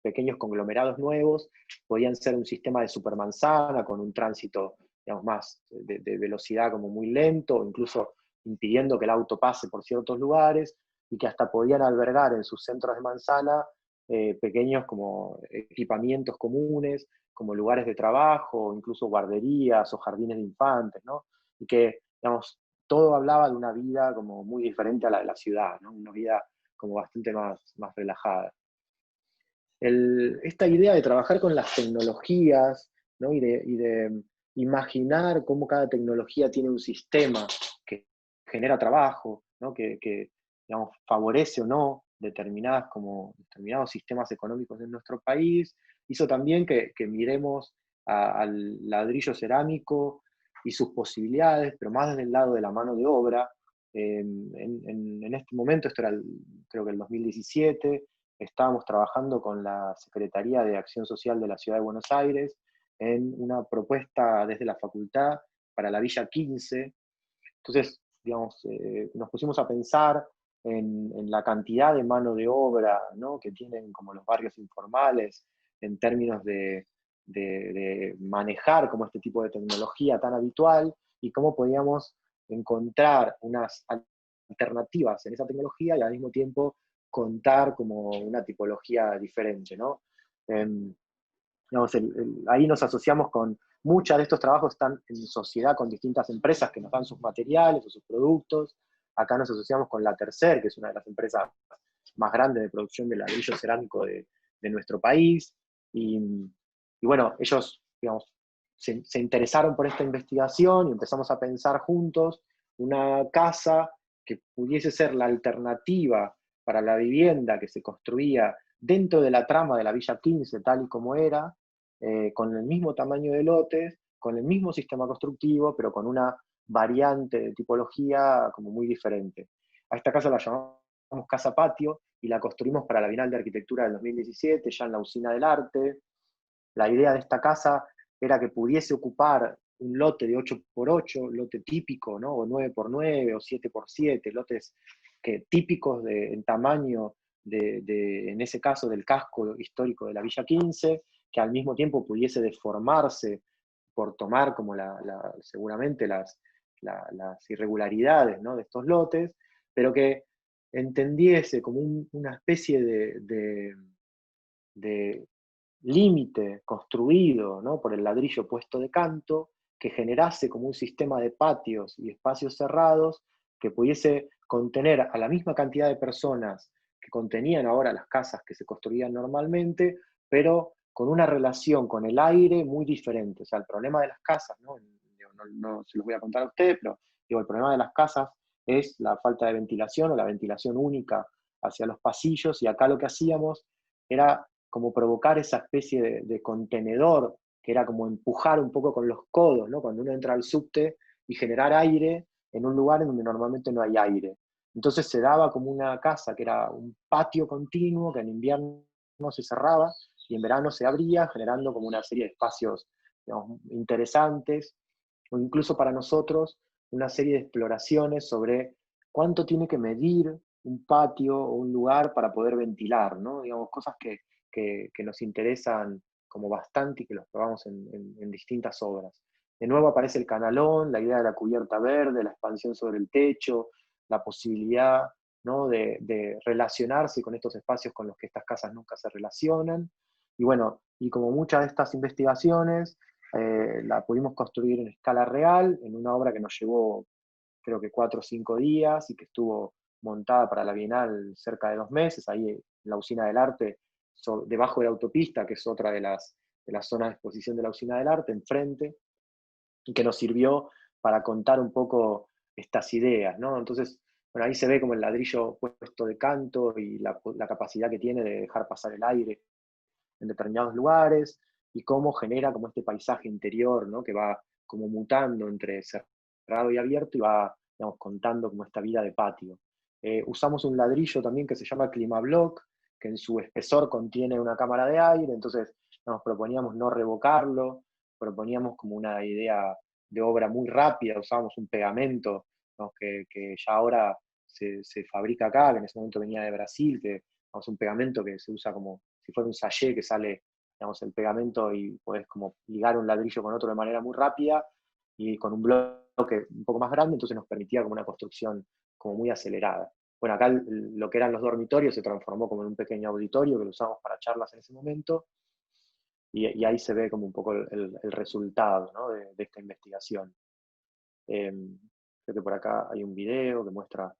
pequeños conglomerados nuevos podían ser un sistema de supermanzana con un tránsito, digamos, más de velocidad como muy lento, incluso impidiendo que el auto pase por ciertos lugares, y que hasta podían albergar en sus centros de manzana pequeños como equipamientos comunes, como lugares de trabajo, incluso guarderías o jardines de infantes, ¿no? Y que, digamos, todo hablaba de una vida como muy diferente a la de la ciudad, ¿no? Una vida como bastante más relajada. Esta idea de trabajar con las tecnologías, ¿no? y de imaginar cómo cada tecnología tiene un sistema que genera trabajo, ¿no? que digamos, favorece o no determinados sistemas económicos en nuestro país, hizo también que miremos al ladrillo cerámico y sus posibilidades, pero más desde el lado de la mano de obra. En este momento, esto era creo que el 2017, estábamos trabajando con la Secretaría de Acción Social de la Ciudad de Buenos Aires en una propuesta desde la facultad para la Villa 15. Entonces, digamos, nos pusimos a pensar en la cantidad de mano de obra, ¿no? Que tienen como los barrios informales en términos de manejar como este tipo de tecnología tan habitual, y cómo podíamos encontrar unas alternativas en esa tecnología y al mismo tiempo contar como una tipología diferente, ¿no? Digamos, ahí nos asociamos con muchos de estos trabajos, están en sociedad con distintas empresas que nos dan sus materiales o sus productos. Acá nos asociamos con La Tercer, que es una de las empresas más grandes de producción de ladrillo cerámico de nuestro país. Y bueno, ellos, digamos, se interesaron por esta investigación y empezamos a pensar juntos una casa que pudiese ser la alternativa para la vivienda que se construía dentro de la trama de la Villa 15, tal y como era, con el mismo tamaño de lotes, con el mismo sistema constructivo, pero con una variante de tipología como muy diferente. A esta casa la llamamos Casa Patio y la construimos para la Bienal de Arquitectura del 2017, ya en la Usina del Arte. La idea de esta casa era que pudiese ocupar un lote de 8x8, lote típico, ¿no? O 9x9 o 7x7, lotes típicos en tamaño en ese caso, del casco histórico de la Villa 15, que al mismo tiempo pudiese deformarse por tomar como seguramente las irregularidades, ¿no?, de estos lotes, pero que entendiese como una especie de límite construido, ¿no?, por el ladrillo puesto de canto, que generase como un sistema de patios y espacios cerrados que pudiese contener a la misma cantidad de personas que contenían ahora las casas que se construían normalmente, pero con una relación con el aire muy diferente. O sea, el problema de las casas, ¿no? No se los voy a contar a ustedes, pero digo, el problema de las casas es la falta de ventilación o la ventilación única hacia los pasillos, y acá lo que hacíamos era como provocar esa especie de contenedor, que era como empujar un poco con los codos, ¿no?, cuando uno entra al subte, y generar aire en un lugar en donde normalmente no hay aire. Entonces se daba como una casa que era un patio continuo, que en invierno se cerraba y en verano se abría, generando como una serie de espacios, digamos, interesantes, o incluso para nosotros una serie de exploraciones sobre cuánto tiene que medir un patio o un lugar para poder ventilar, ¿no? Digamos, cosas que nos interesan como bastante y que los probamos en distintas obras. De nuevo aparece el canalón, la idea de la cubierta verde, la expansión sobre el techo, la posibilidad, ¿no?, de relacionarse con estos espacios con los que estas casas nunca se relacionan. Y bueno, y como muchas de estas investigaciones, la pudimos construir en escala real, en una obra que nos llevó creo que 4 o 5 días y que estuvo montada para la Bienal cerca de 2 meses, ahí en la Usina del Arte, debajo de la autopista, que es otra de las zonas de exposición de la Usina del Arte, enfrente, y que nos sirvió para contar un poco estas ideas, ¿no? Entonces, bueno, ahí se ve como el ladrillo puesto de canto y la capacidad que tiene de dejar pasar el aire en determinados lugares, y cómo genera como este paisaje interior, ¿no?, que va como mutando entre cerrado y abierto y va, digamos, contando como esta vida de patio. Usamos un ladrillo también que se llama Climablock, que en su espesor contiene una cámara de aire, entonces nos proponíamos no revocarlo, proponíamos como una idea de obra muy rápida, usábamos un pegamento, ¿no?, que ya ahora se fabrica acá, que en ese momento venía de Brasil, que es un pegamento que se usa como si fuera un sachet, que sale, digamos, el pegamento y puedes como ligar un ladrillo con otro de manera muy rápida y con un bloque un poco más grande, entonces nos permitía como una construcción como muy acelerada. Bueno, acá lo que eran los dormitorios se transformó como en un pequeño auditorio que lo usamos para charlas en ese momento, y ahí se ve como un poco el resultado, ¿no?, de esta investigación. Creo que por acá hay un video que muestra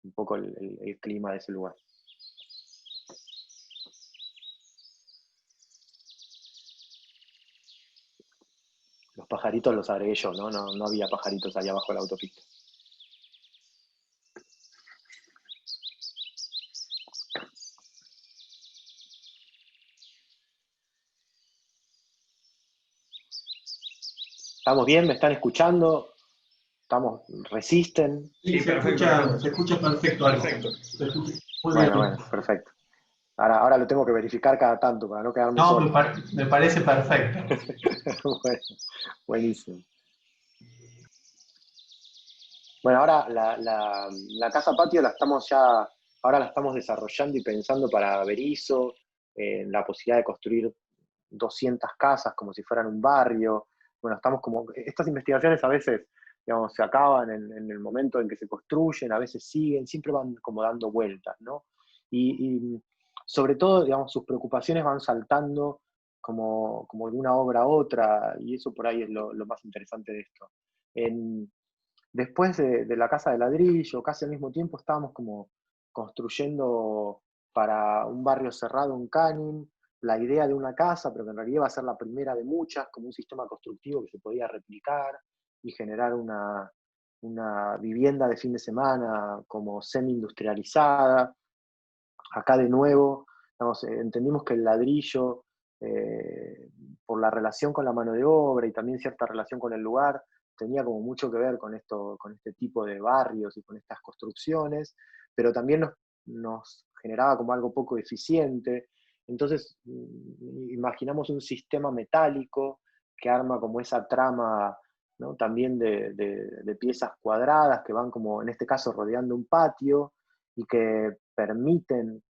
un poco el clima de ese lugar. Los pajaritos los agregué yo, ¿no? No había pajaritos ahí abajo de la autopista. ¿Estamos bien? ¿Me están escuchando? ¿Resisten? Sí, se escucha perfecto. Perfecto. Se escucha muy Bueno, bien. bueno, perfecto. Ahora lo tengo que verificar cada tanto para no quedarme No, solo. me parece perfecto. Bueno, buenísimo. Bueno, ahora la casa patio ahora la estamos desarrollando y pensando para Berisso, la posibilidad de construir 200 casas como si fueran un barrio. Bueno, estas investigaciones a veces, digamos, se acaban en el momento en que se construyen, a veces siguen, siempre van como dando vueltas, ¿no? Y sobre todo, digamos, sus preocupaciones van saltando como de una obra a otra, y eso por ahí es lo más interesante de esto. Después de la casa de ladrillo, casi al mismo tiempo estábamos como construyendo para un barrio cerrado en Canning, la idea de una casa, pero que en realidad iba a ser la primera de muchas, como un sistema constructivo que se podía replicar y generar una vivienda de fin de semana como semi-industrializada. Acá de nuevo, digamos, entendimos que el ladrillo, por la relación con la mano de obra y también cierta relación con el lugar, tenía como mucho que ver con este tipo de barrios y con estas construcciones, pero también nos generaba como algo poco eficiente. Entonces imaginamos un sistema metálico que arma como esa trama ¿no? También de piezas cuadradas que van como, en este caso, rodeando un patio y que permiten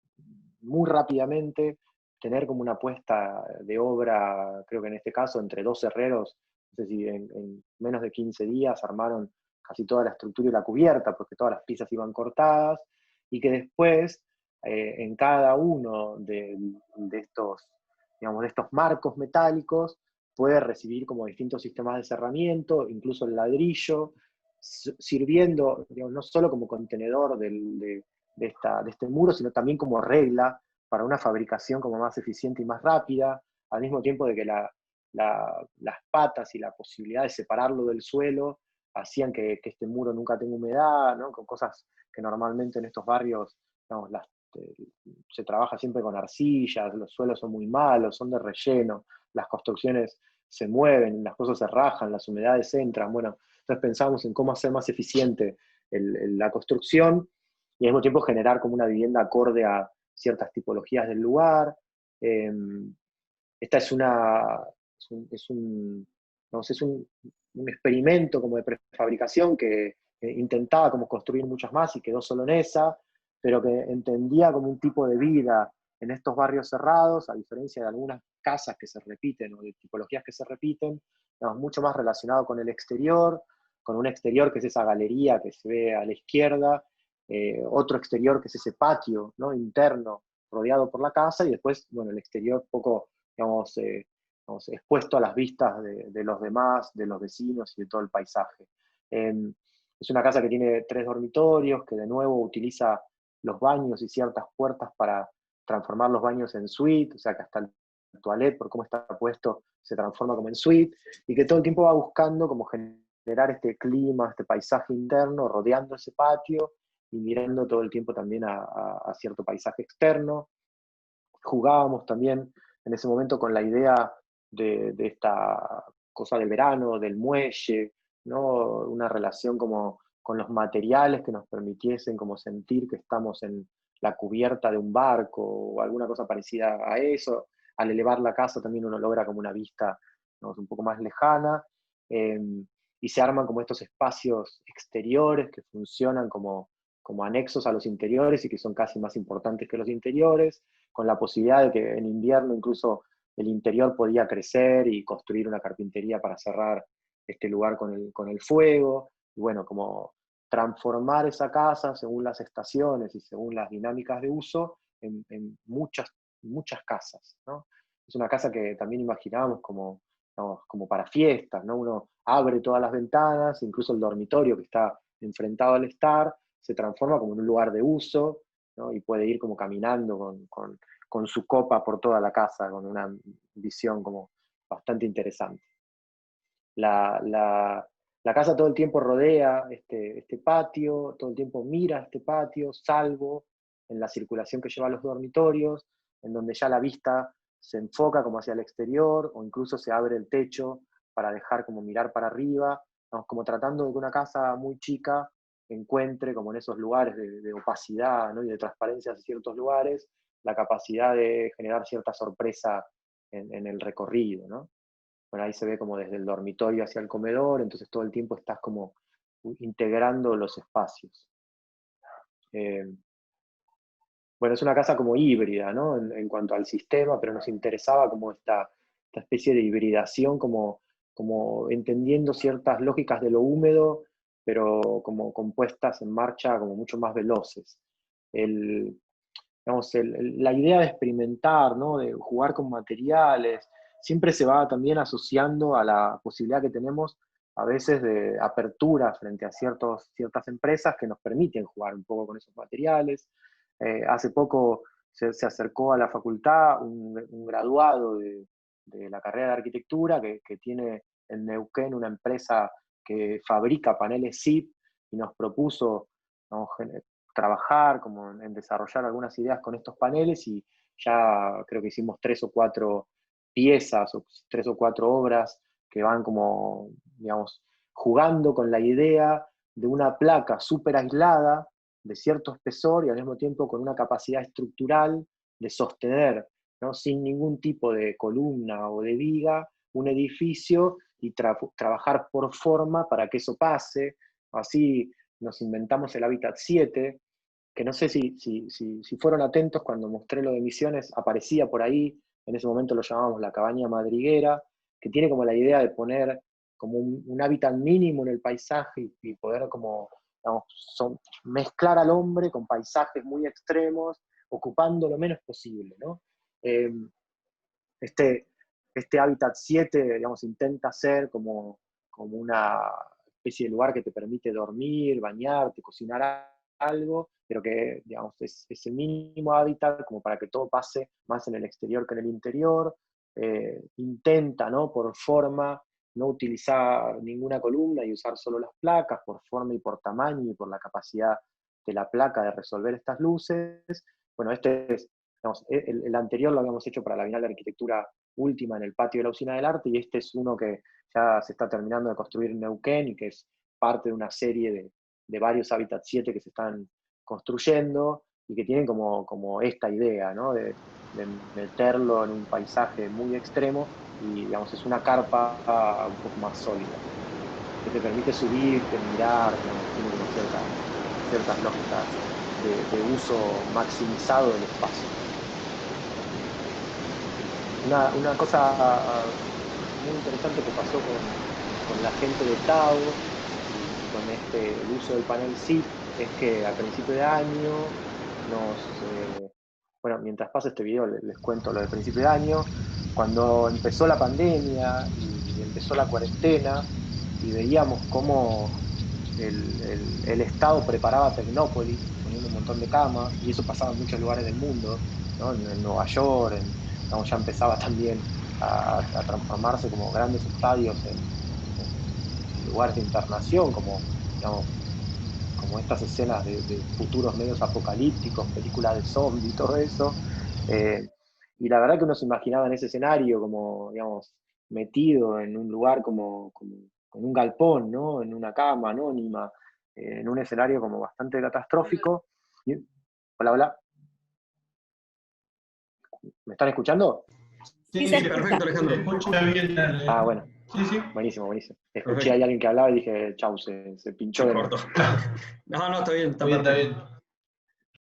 muy rápidamente tener como una puesta de obra, creo que en este caso, entre dos herreros, no sé si en menos de 15 días armaron casi toda la estructura y la cubierta, porque todas las piezas iban cortadas, y que después, en cada uno de estos, digamos, de estos marcos metálicos, puede recibir como distintos sistemas de cerramiento, incluso el ladrillo, sirviendo, digamos, no solo como contenedor de este muro, sino también como regla para una fabricación como más eficiente y más rápida, al mismo tiempo de que las patas y la posibilidad de separarlo del suelo hacían que este muro nunca tenga humedad, ¿no? Con cosas que normalmente en estos barrios, digamos, se trabaja siempre con arcillas, los suelos son muy malos, son de relleno, las construcciones se mueven, las cosas se rajan, las humedades entran. Bueno, entonces pensamos en cómo hacer más eficiente la construcción y al mismo tiempo generar como una vivienda acorde a ciertas tipologías del lugar. Esta es un experimento como de prefabricación que intentaba como construir muchas más y quedó solo en esa, pero que entendía como un tipo de vida en estos barrios cerrados, a diferencia de algunas casas que se repiten o de tipologías que se repiten, digamos, mucho más relacionado con el exterior, con un exterior que es esa galería que se ve a la izquierda, otro exterior que es ese patio, ¿no? Interno rodeado por la casa, y después, bueno, el exterior poco, digamos, expuesto a las vistas de los demás, de los vecinos y de todo el paisaje. Es una casa que tiene 3 dormitorios, que de nuevo utiliza los baños y ciertas puertas para transformar los baños en suite, o sea que hasta el toilet, por cómo está puesto, se transforma como en suite, y que todo el tiempo va buscando como generar este clima, este paisaje interno, rodeando ese patio y mirando todo el tiempo también a cierto paisaje externo. Jugábamos también en ese momento con la idea de esta cosa del verano, del muelle, ¿no? Una relación como con los materiales que nos permitiesen como sentir que estamos en la cubierta de un barco o alguna cosa parecida a eso. Al elevar la casa también uno logra como una vista, ¿no?, un poco más lejana, y se arman como estos espacios exteriores que funcionan como anexos a los interiores y que son casi más importantes que los interiores, con la posibilidad de que en invierno incluso el interior podía crecer y construir una carpintería para cerrar este lugar con el fuego, y bueno, como transformar esa casa según las estaciones y según las dinámicas de uso en muchas casas, ¿no? Es una casa que también imaginábamos como, digamos, como para fiestas, ¿no? Uno abre todas las ventanas, incluso el dormitorio que está enfrentado al estar, se transforma como en un lugar de uso, ¿no? Y puede ir como caminando con su copa por toda la casa, con una visión como bastante interesante. La casa todo el tiempo rodea este patio, todo el tiempo mira este patio, salvo en la circulación que lleva a los dormitorios, en donde ya la vista se enfoca como hacia el exterior, o incluso se abre el techo para dejar como mirar para arriba, ¿no? Como tratando de que una casa muy chica encuentre como en esos lugares de opacidad, ¿no?, y de transparencia en ciertos lugares, la capacidad de generar cierta sorpresa en el recorrido, ¿no? Bueno, ahí se ve como desde el dormitorio hacia el comedor, entonces todo el tiempo estás como integrando los espacios. Bueno, es una casa como híbrida, ¿no? En cuanto al sistema, pero nos interesaba como esta especie de hibridación, como entendiendo ciertas lógicas de lo húmedo, pero como compuestas en marcha como mucho más veloces. Digamos, la idea de experimentar, ¿no?, de jugar con materiales, siempre se va también asociando a la posibilidad que tenemos a veces de apertura frente a ciertas empresas que nos permiten jugar un poco con esos materiales. Hace poco se acercó a la facultad un graduado de la carrera de arquitectura que tiene en Neuquén una empresa que fabrica paneles SIP y nos propuso, ¿no?, trabajar como en desarrollar algunas ideas con estos paneles, y ya creo que hicimos 3 o 4 piezas o 3 o 4 obras que van como, digamos, jugando con la idea de una placa súper aislada, de cierto espesor y al mismo tiempo con una capacidad estructural de sostener, ¿no?, sin ningún tipo de columna o de viga, un edificio y trabajar por forma para que eso pase. Así nos inventamos el hábitat 7, que no sé si fueron atentos cuando mostré lo de Misiones, aparecía por ahí, en ese momento lo llamábamos la cabaña madriguera, que tiene como la idea de poner como un hábitat mínimo en el paisaje y poder como, digamos, mezclar al hombre con paisajes muy extremos, ocupando lo menos posible, ¿no? Este hábitat 7, digamos, intenta ser como una especie de lugar que te permite dormir, bañarte, cocinar algo, pero que, digamos, es el mínimo hábitat como para que todo pase más en el exterior que en el interior. Intenta, ¿no?, por forma, no utilizar ninguna columna y usar solo las placas, por forma y por tamaño y por la capacidad de la placa de resolver estas luces. Bueno, este es, digamos, el anterior lo habíamos hecho para la Bienal de Arquitectura última en el patio de la Usina del Arte, y este es uno que ya se está terminando de construir en Neuquén y que es parte de una serie de varios hábitats 7 que se están construyendo y que tienen como esta idea, ¿no?, de meterlo en un paisaje muy extremo y, digamos, es una carpa un poco más sólida, que te permite subirte, mirar, digamos, tiene como ciertas lógicas de uso maximizado del espacio. Una cosa muy interesante que pasó con la gente de Tao y con el uso del panel SIP es que a principio de año bueno, mientras pasa este video les cuento lo de principio de año, cuando empezó la pandemia y empezó la cuarentena y veíamos cómo el Estado preparaba Tecnópolis, poniendo un montón de camas, y eso pasaba en muchos lugares del mundo, ¿no? En Nueva York, digamos, ya empezaba también a transformarse como grandes estadios en lugares de internación, digamos, como estas escenas de futuros medios apocalípticos, películas de zombies y todo eso. Y la verdad que uno se imaginaba en ese escenario como, digamos, metido en un lugar como con un galpón, ¿no?, en una cama anónima, en un escenario como bastante catastrófico. Hola. ¿Me están escuchando? Sí, perfecto, Alejandro. Se escucha bien. Bueno. Sí. Buenísimo. Escuché Perfecto. ahí a alguien que hablaba y dije, chau, se pinchó de nuevo. No, está bien. Está bien.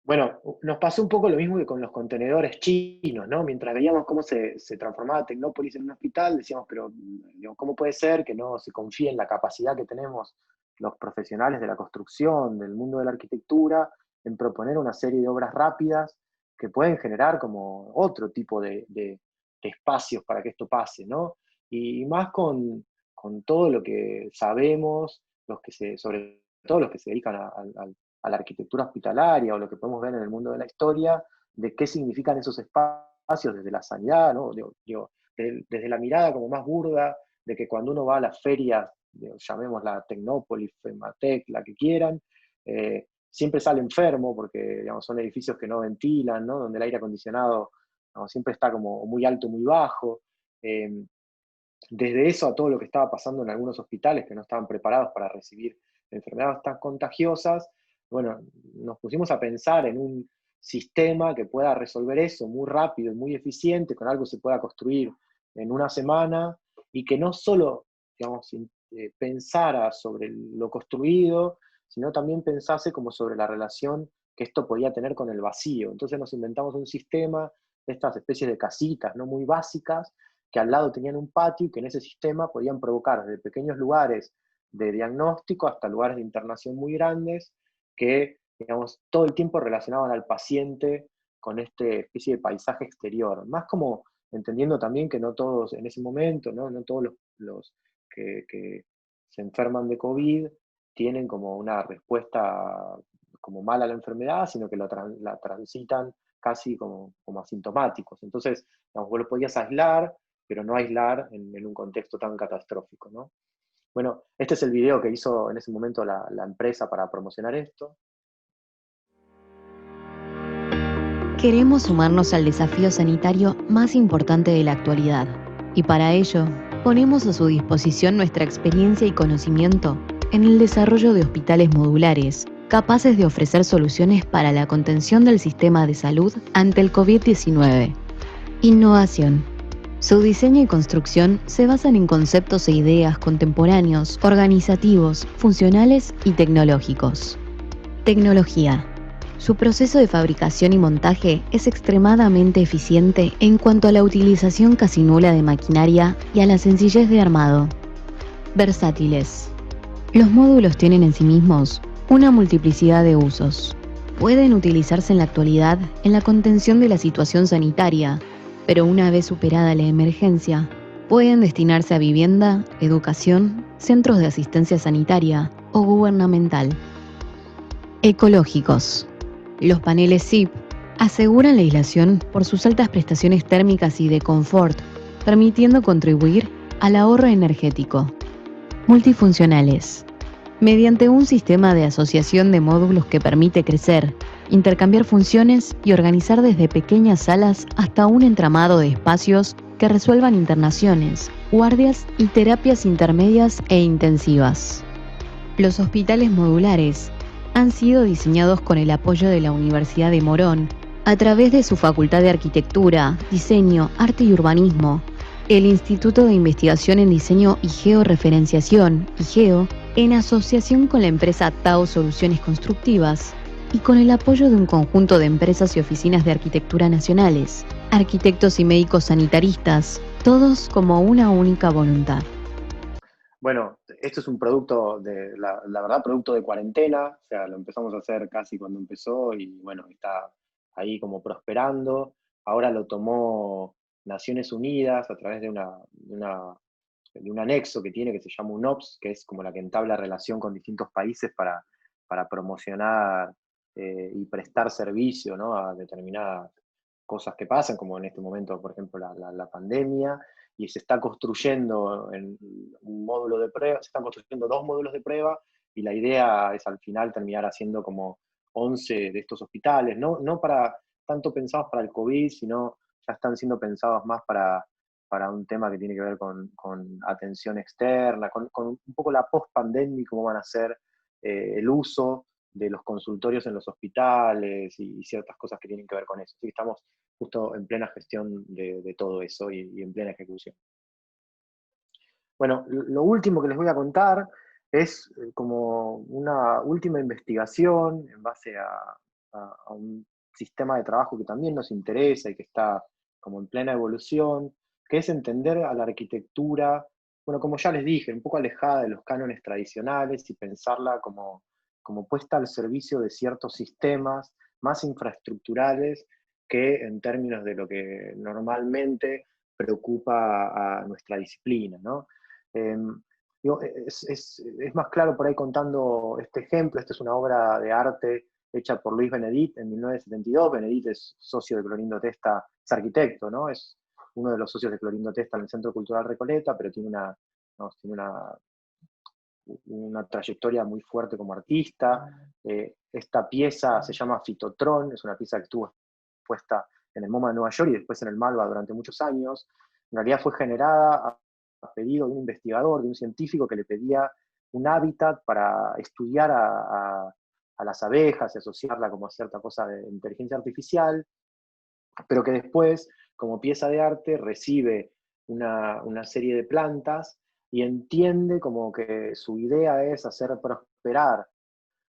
Bueno, nos pasó un poco lo mismo que con los contenedores chinos, ¿no? Mientras veíamos cómo se transformaba Tecnópolis en un hospital, decíamos, pero ¿cómo puede ser que no se confíe en la capacidad que tenemos los profesionales de la construcción, del mundo de la arquitectura, en proponer una serie de obras rápidas que pueden generar como otro tipo de espacios para que esto pase, ¿no? Y más con todo lo que sabemos, sobre todo los que se dedican a la arquitectura hospitalaria o lo que podemos ver en el mundo de la historia, de qué significan esos espacios desde la sanidad, ¿no? Desde la mirada como más burda, de que cuando uno va a las ferias, llamémosla Tecnópolis, Fematec, la que quieran, siempre sale enfermo porque, digamos, son edificios que no ventilan, ¿no?, donde el aire acondicionado, ¿no?, siempre está como muy alto, muy bajo. Desde eso a todo lo que estaba pasando en algunos hospitales que no estaban preparados para recibir enfermedades tan contagiosas, bueno, nos pusimos a pensar en un sistema que pueda resolver eso muy rápido y muy eficiente, con algo que se pueda construir en una semana, y que no solo, digamos, pensara sobre lo construido, sino también pensase como sobre la relación que esto podía tener con el vacío. Entonces nos inventamos un sistema de estas especies de casitas, ¿no?, muy básicas, que al lado tenían un patio y que en ese sistema podían provocar desde pequeños lugares de diagnóstico hasta lugares de internación muy grandes, que, digamos, todo el tiempo relacionaban al paciente con esta especie de paisaje exterior. Más como entendiendo también que no todos en ese momento, no todos los que se enferman de COVID tienen como una respuesta como mala a la enfermedad, sino que la transitan casi como asintomáticos. Entonces, digamos, vos lo podías aislar, pero no aislar en un contexto tan catastrófico, ¿no? Bueno, este es el video que hizo en ese momento la empresa para promocionar esto. Queremos sumarnos al desafío sanitario más importante de la actualidad, y para ello ponemos a su disposición nuestra experiencia y conocimiento en el desarrollo de hospitales modulares, capaces de ofrecer soluciones para la contención del sistema de salud ante el COVID-19. Innovación, Su diseño y construcción se basan en conceptos e ideas contemporáneos, organizativos, funcionales y tecnológicos. Tecnología. Su proceso de fabricación y montaje es extremadamente eficiente en cuanto a la utilización casi nula de maquinaria y a la sencillez de armado. Versátiles. Los módulos tienen en sí mismos una multiplicidad de usos. Pueden utilizarse en la actualidad en la contención de la situación sanitaria, pero una vez superada la emergencia, pueden destinarse a vivienda, educación, centros de asistencia sanitaria o gubernamental. Ecológicos. Los paneles SIP aseguran la aislación por sus altas prestaciones térmicas y de confort, permitiendo contribuir al ahorro energético. Multifuncionales. Mediante un sistema de asociación de módulos que permite crecer, intercambiar funciones y organizar desde pequeñas salas hasta un entramado de espacios que resuelvan internaciones, guardias y terapias intermedias e intensivas. Los hospitales modulares han sido diseñados con el apoyo de la Universidad de Morón a través de su Facultad de Arquitectura, Diseño, Arte y Urbanismo, el Instituto de Investigación en Diseño y Georreferenciación, IGEO, en asociación con la empresa Tao Soluciones Constructivas y con el apoyo de un conjunto de empresas y oficinas de arquitectura nacionales, arquitectos y médicos sanitaristas, todos como una única voluntad. Bueno, esto es un producto la verdad, producto de cuarentena, o sea, lo empezamos a hacer casi cuando empezó y bueno, está ahí como prosperando. Ahora lo tomó Naciones Unidas a través de un anexo que tiene que se llama UNOPS, que es como la que entabla relación con distintos países para promocionar y prestar servicio, ¿no?, a determinadas cosas que pasan, como en este momento, por ejemplo, la pandemia, y se está construyendo en un módulo de prueba, se están construyendo 2 módulos de prueba, y la idea es al final terminar haciendo como 11 de estos hospitales, no para tanto pensados para el COVID, sino ya están siendo pensados más para un tema que tiene que ver con atención externa, con un poco la post-pandemia, cómo van a ser el uso de los consultorios en los hospitales y ciertas cosas que tienen que ver con eso. Así que estamos justo en plena gestión de todo eso y en plena ejecución. Bueno, lo último que les voy a contar es como una última investigación en base a un sistema de trabajo que también nos interesa y que está como en plena evolución, que es entender a la arquitectura, bueno, como ya les dije, un poco alejada de los cánones tradicionales y pensarla como puesta al servicio de ciertos sistemas más infraestructurales que en términos de lo que normalmente preocupa a nuestra disciplina, ¿no? Es más claro por ahí contando este ejemplo. Esta es una obra de arte hecha por Luis Benedit en 1972. Benedit es socio de Clorindo Testa, es arquitecto, ¿no? Es uno de los socios de Clorindo Testa en el Centro Cultural Recoleta, pero tiene una trayectoria muy fuerte como artista. Esta pieza se llama Fitotron, es una pieza que estuvo expuesta en el MoMA de Nueva York y después en el Malva durante muchos años. En realidad fue generada a pedido de un investigador, de un científico que le pedía un hábitat para estudiar a las abejas y asociarla como a cierta cosa de inteligencia artificial, pero que después, como pieza de arte, recibe una serie de plantas y entiende como que su idea es hacer prosperar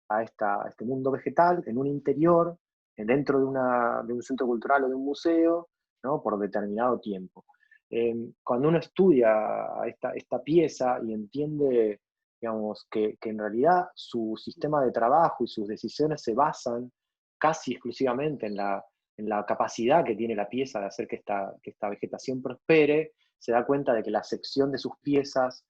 a este mundo vegetal en un interior, dentro de un centro cultural o de un museo, ¿no?, por determinado tiempo. Cuando uno estudia esta pieza y entiende, digamos, que en realidad su sistema de trabajo y sus decisiones se basan casi exclusivamente en la capacidad que tiene la pieza de hacer que esta vegetación prospere, se da cuenta de que la sección de sus piezas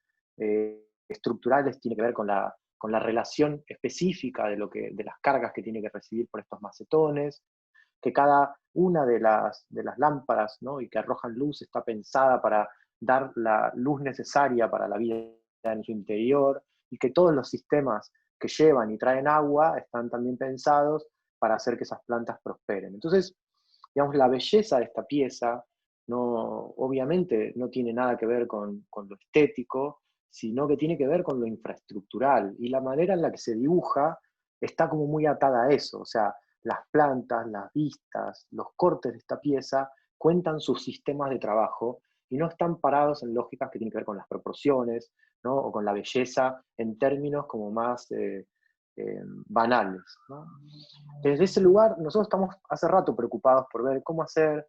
estructurales tiene que ver con la relación específica de las cargas que tiene que recibir por estos macetones, que cada una de las lámparas, ¿no?, y que arrojan luz está pensada para dar la luz necesaria para la vida en su interior, y que todos los sistemas que llevan y traen agua están también pensados para hacer que esas plantas prosperen. Entonces, digamos, la belleza de esta pieza obviamente no tiene nada que ver con lo estético, sino que tiene que ver con lo infraestructural, y la manera en la que se dibuja está como muy atada a eso. O sea, las plantas, las vistas, los cortes de esta pieza cuentan sus sistemas de trabajo y no están parados en lógicas que tienen que ver con las proporciones, ¿no? O con la belleza en términos como más banales, ¿no? Desde ese lugar, nosotros estamos hace rato preocupados por ver cómo hacer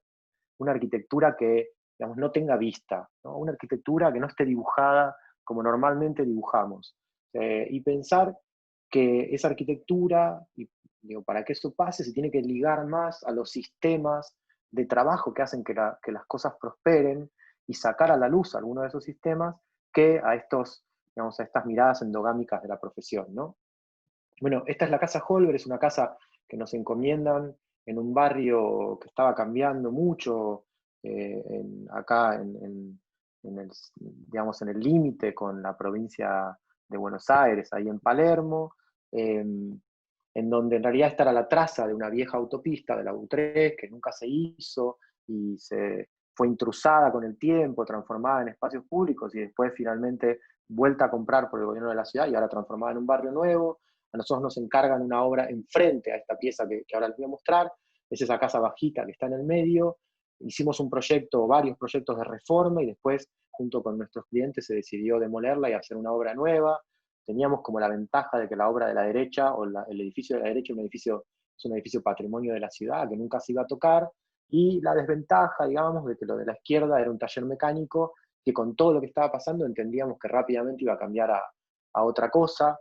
una arquitectura que, digamos, no tenga vista, ¿no? Una arquitectura que no esté dibujada como normalmente dibujamos. Y pensar que esa arquitectura, y digo, para que eso pase, se tiene que ligar más a los sistemas de trabajo que hacen que las cosas prosperen y sacar a la luz algunos de esos sistemas que a estos, digamos, a estas miradas endogámicas de la profesión, ¿no? Bueno, esta es la casa Holber, es una casa que nos encomiendan en un barrio que estaba cambiando mucho, acá en el, digamos, en el límite con la provincia de Buenos Aires, ahí en Palermo, en donde en realidad esta era la traza de una vieja autopista de la U3 que nunca se hizo y se fue intrusada con el tiempo, transformada en espacios públicos y después finalmente vuelta a comprar por el gobierno de la ciudad y ahora transformada en un barrio nuevo. A nosotros nos encargan una obra enfrente a esta pieza que ahora les voy a mostrar, es esa casa bajita que está en el medio. Hicimos un proyecto, varios proyectos de reforma y después, junto con nuestros clientes, se decidió demolerla y hacer una obra nueva. Teníamos como la ventaja de que la obra de la derecha, o el edificio de la derecha, es un edificio patrimonio de la ciudad, que nunca se iba a tocar, y la desventaja, digamos, de que lo de la izquierda era un taller mecánico, que con todo lo que estaba pasando entendíamos que rápidamente iba a cambiar a otra cosa.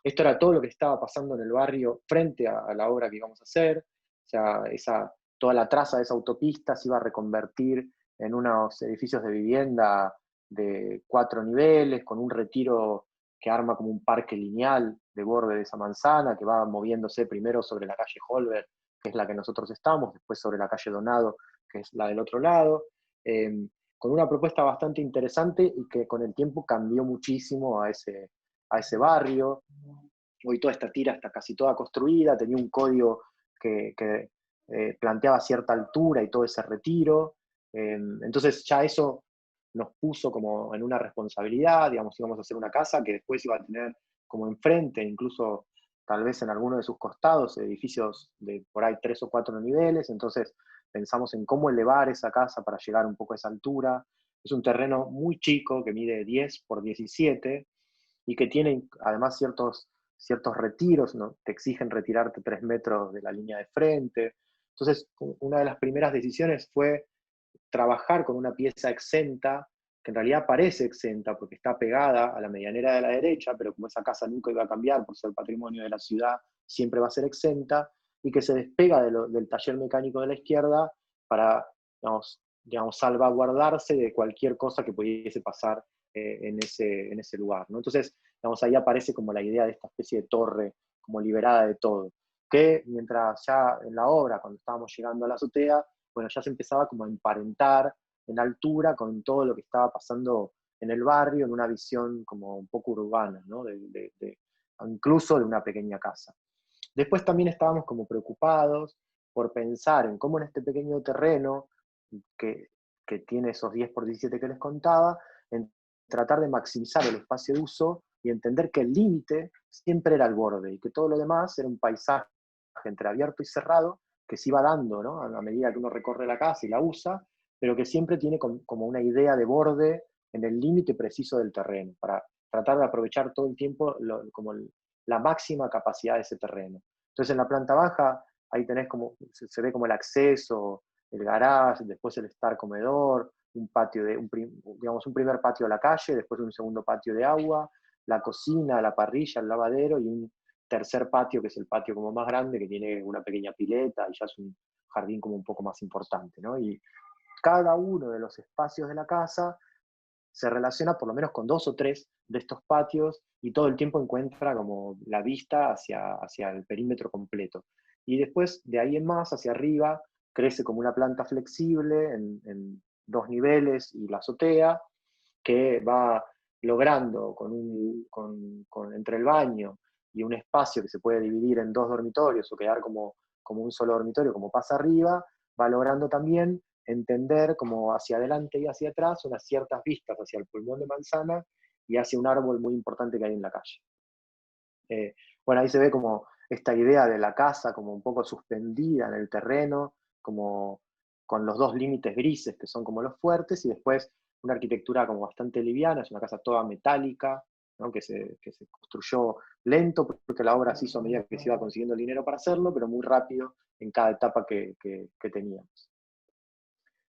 Esto era todo lo que estaba pasando en el barrio frente a la obra que íbamos a hacer. O sea, toda la traza de esa autopista se iba a reconvertir en unos edificios de vivienda de 4 niveles, con un retiro que arma como un parque lineal de borde de esa manzana, que va moviéndose primero sobre la calle Holber, que es la que nosotros estamos, después sobre la calle Donado, que es la del otro lado, con una propuesta bastante interesante y que con el tiempo cambió muchísimo a ese barrio. Hoy toda esta tira está casi toda construida, tenía un código que planteaba cierta altura y todo ese retiro. Entonces ya eso nos puso como en una responsabilidad, digamos, íbamos a hacer una casa que después iba a tener como enfrente, incluso tal vez en alguno de sus costados, edificios de por ahí 3 o 4 niveles, entonces pensamos en cómo elevar esa casa para llegar un poco a esa altura. Es un terreno muy chico que mide 10 por 17 y que tiene además ciertos retiros, ¿no? Te exigen retirarte 3 metros de la línea de frente. Entonces, una de las primeras decisiones fue trabajar con una pieza exenta, que en realidad parece exenta porque está pegada a la medianera de la derecha, pero como esa casa nunca iba a cambiar por ser patrimonio de la ciudad, siempre va a ser exenta, y que se despega del taller mecánico de la izquierda para, digamos, salvaguardarse de cualquier cosa que pudiese pasar en ese lugar, ¿no? Entonces, digamos, ahí aparece como la idea de esta especie de torre, como liberada de todo, que mientras ya en la obra, cuando estábamos llegando a la azotea, bueno, ya se empezaba como a emparentar en altura con todo lo que estaba pasando en el barrio, en una visión como un poco urbana, ¿no? Incluso de una pequeña casa. Después también estábamos como preocupados por pensar en cómo en este pequeño terreno, que tiene esos 10 por 17 que les contaba, en tratar de maximizar el espacio de uso y entender que el límite siempre era el borde y que todo lo demás era un paisaje entre abierto y cerrado que se iba dando, ¿no? A medida que uno recorre la casa y la usa, pero que siempre tiene como una idea de borde en el límite preciso del terreno, para tratar de aprovechar todo el tiempo como la máxima capacidad de ese terreno. Entonces en la planta baja, ahí tenés como, se ve como el acceso, el garage, después el estar comedor, un patio digamos un primer patio a la calle, después un segundo patio de agua, la cocina, la parrilla, el lavadero y un tercer patio, que es el patio como más grande, que tiene una pequeña pileta y ya es un jardín como un poco más importante, ¿no? Y cada uno de los espacios de la casa se relaciona por lo menos con 2 o 3 de estos patios y todo el tiempo encuentra como la vista hacia el perímetro completo. Y después, de ahí en más, hacia arriba, crece como una planta flexible en 2 niveles y la azotea, que va logrando entre el baño y un espacio que se puede dividir en 2 dormitorios o quedar como un solo dormitorio, como pasa arriba, va logrando también entender como hacia adelante y hacia atrás unas ciertas vistas hacia el pulmón de manzana y hacia un árbol muy importante que hay en la calle. Bueno, ahí se ve como esta idea de la casa como un poco suspendida en el terreno, como con los dos límites grises que son como los fuertes, y después una arquitectura como bastante liviana, es una casa toda metálica, ¿no? que se construyó lento, porque la obra se hizo a medida que se iba consiguiendo el dinero para hacerlo, pero muy rápido en cada etapa que teníamos.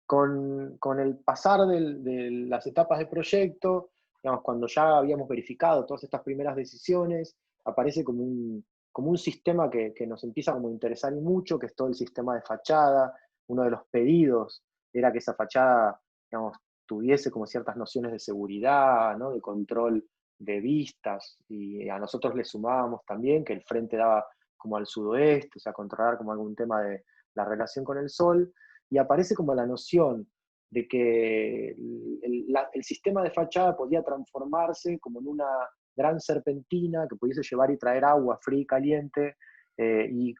Con el pasar de las etapas de proyecto, digamos, cuando ya habíamos verificado todas estas primeras decisiones, aparece como un sistema que nos empieza como a interesar y mucho, que es todo el sistema de fachada. Uno de los pedidos era que esa fachada, digamos, tuviese como ciertas nociones de seguridad, ¿no? De control de vistas, y a nosotros le sumábamos también que el frente daba como al sudoeste, o sea, controlar como algún tema de la relación con el sol, y aparece como la noción de que el sistema de fachada podía transformarse como en una gran serpentina que pudiese llevar y traer agua fría y caliente, y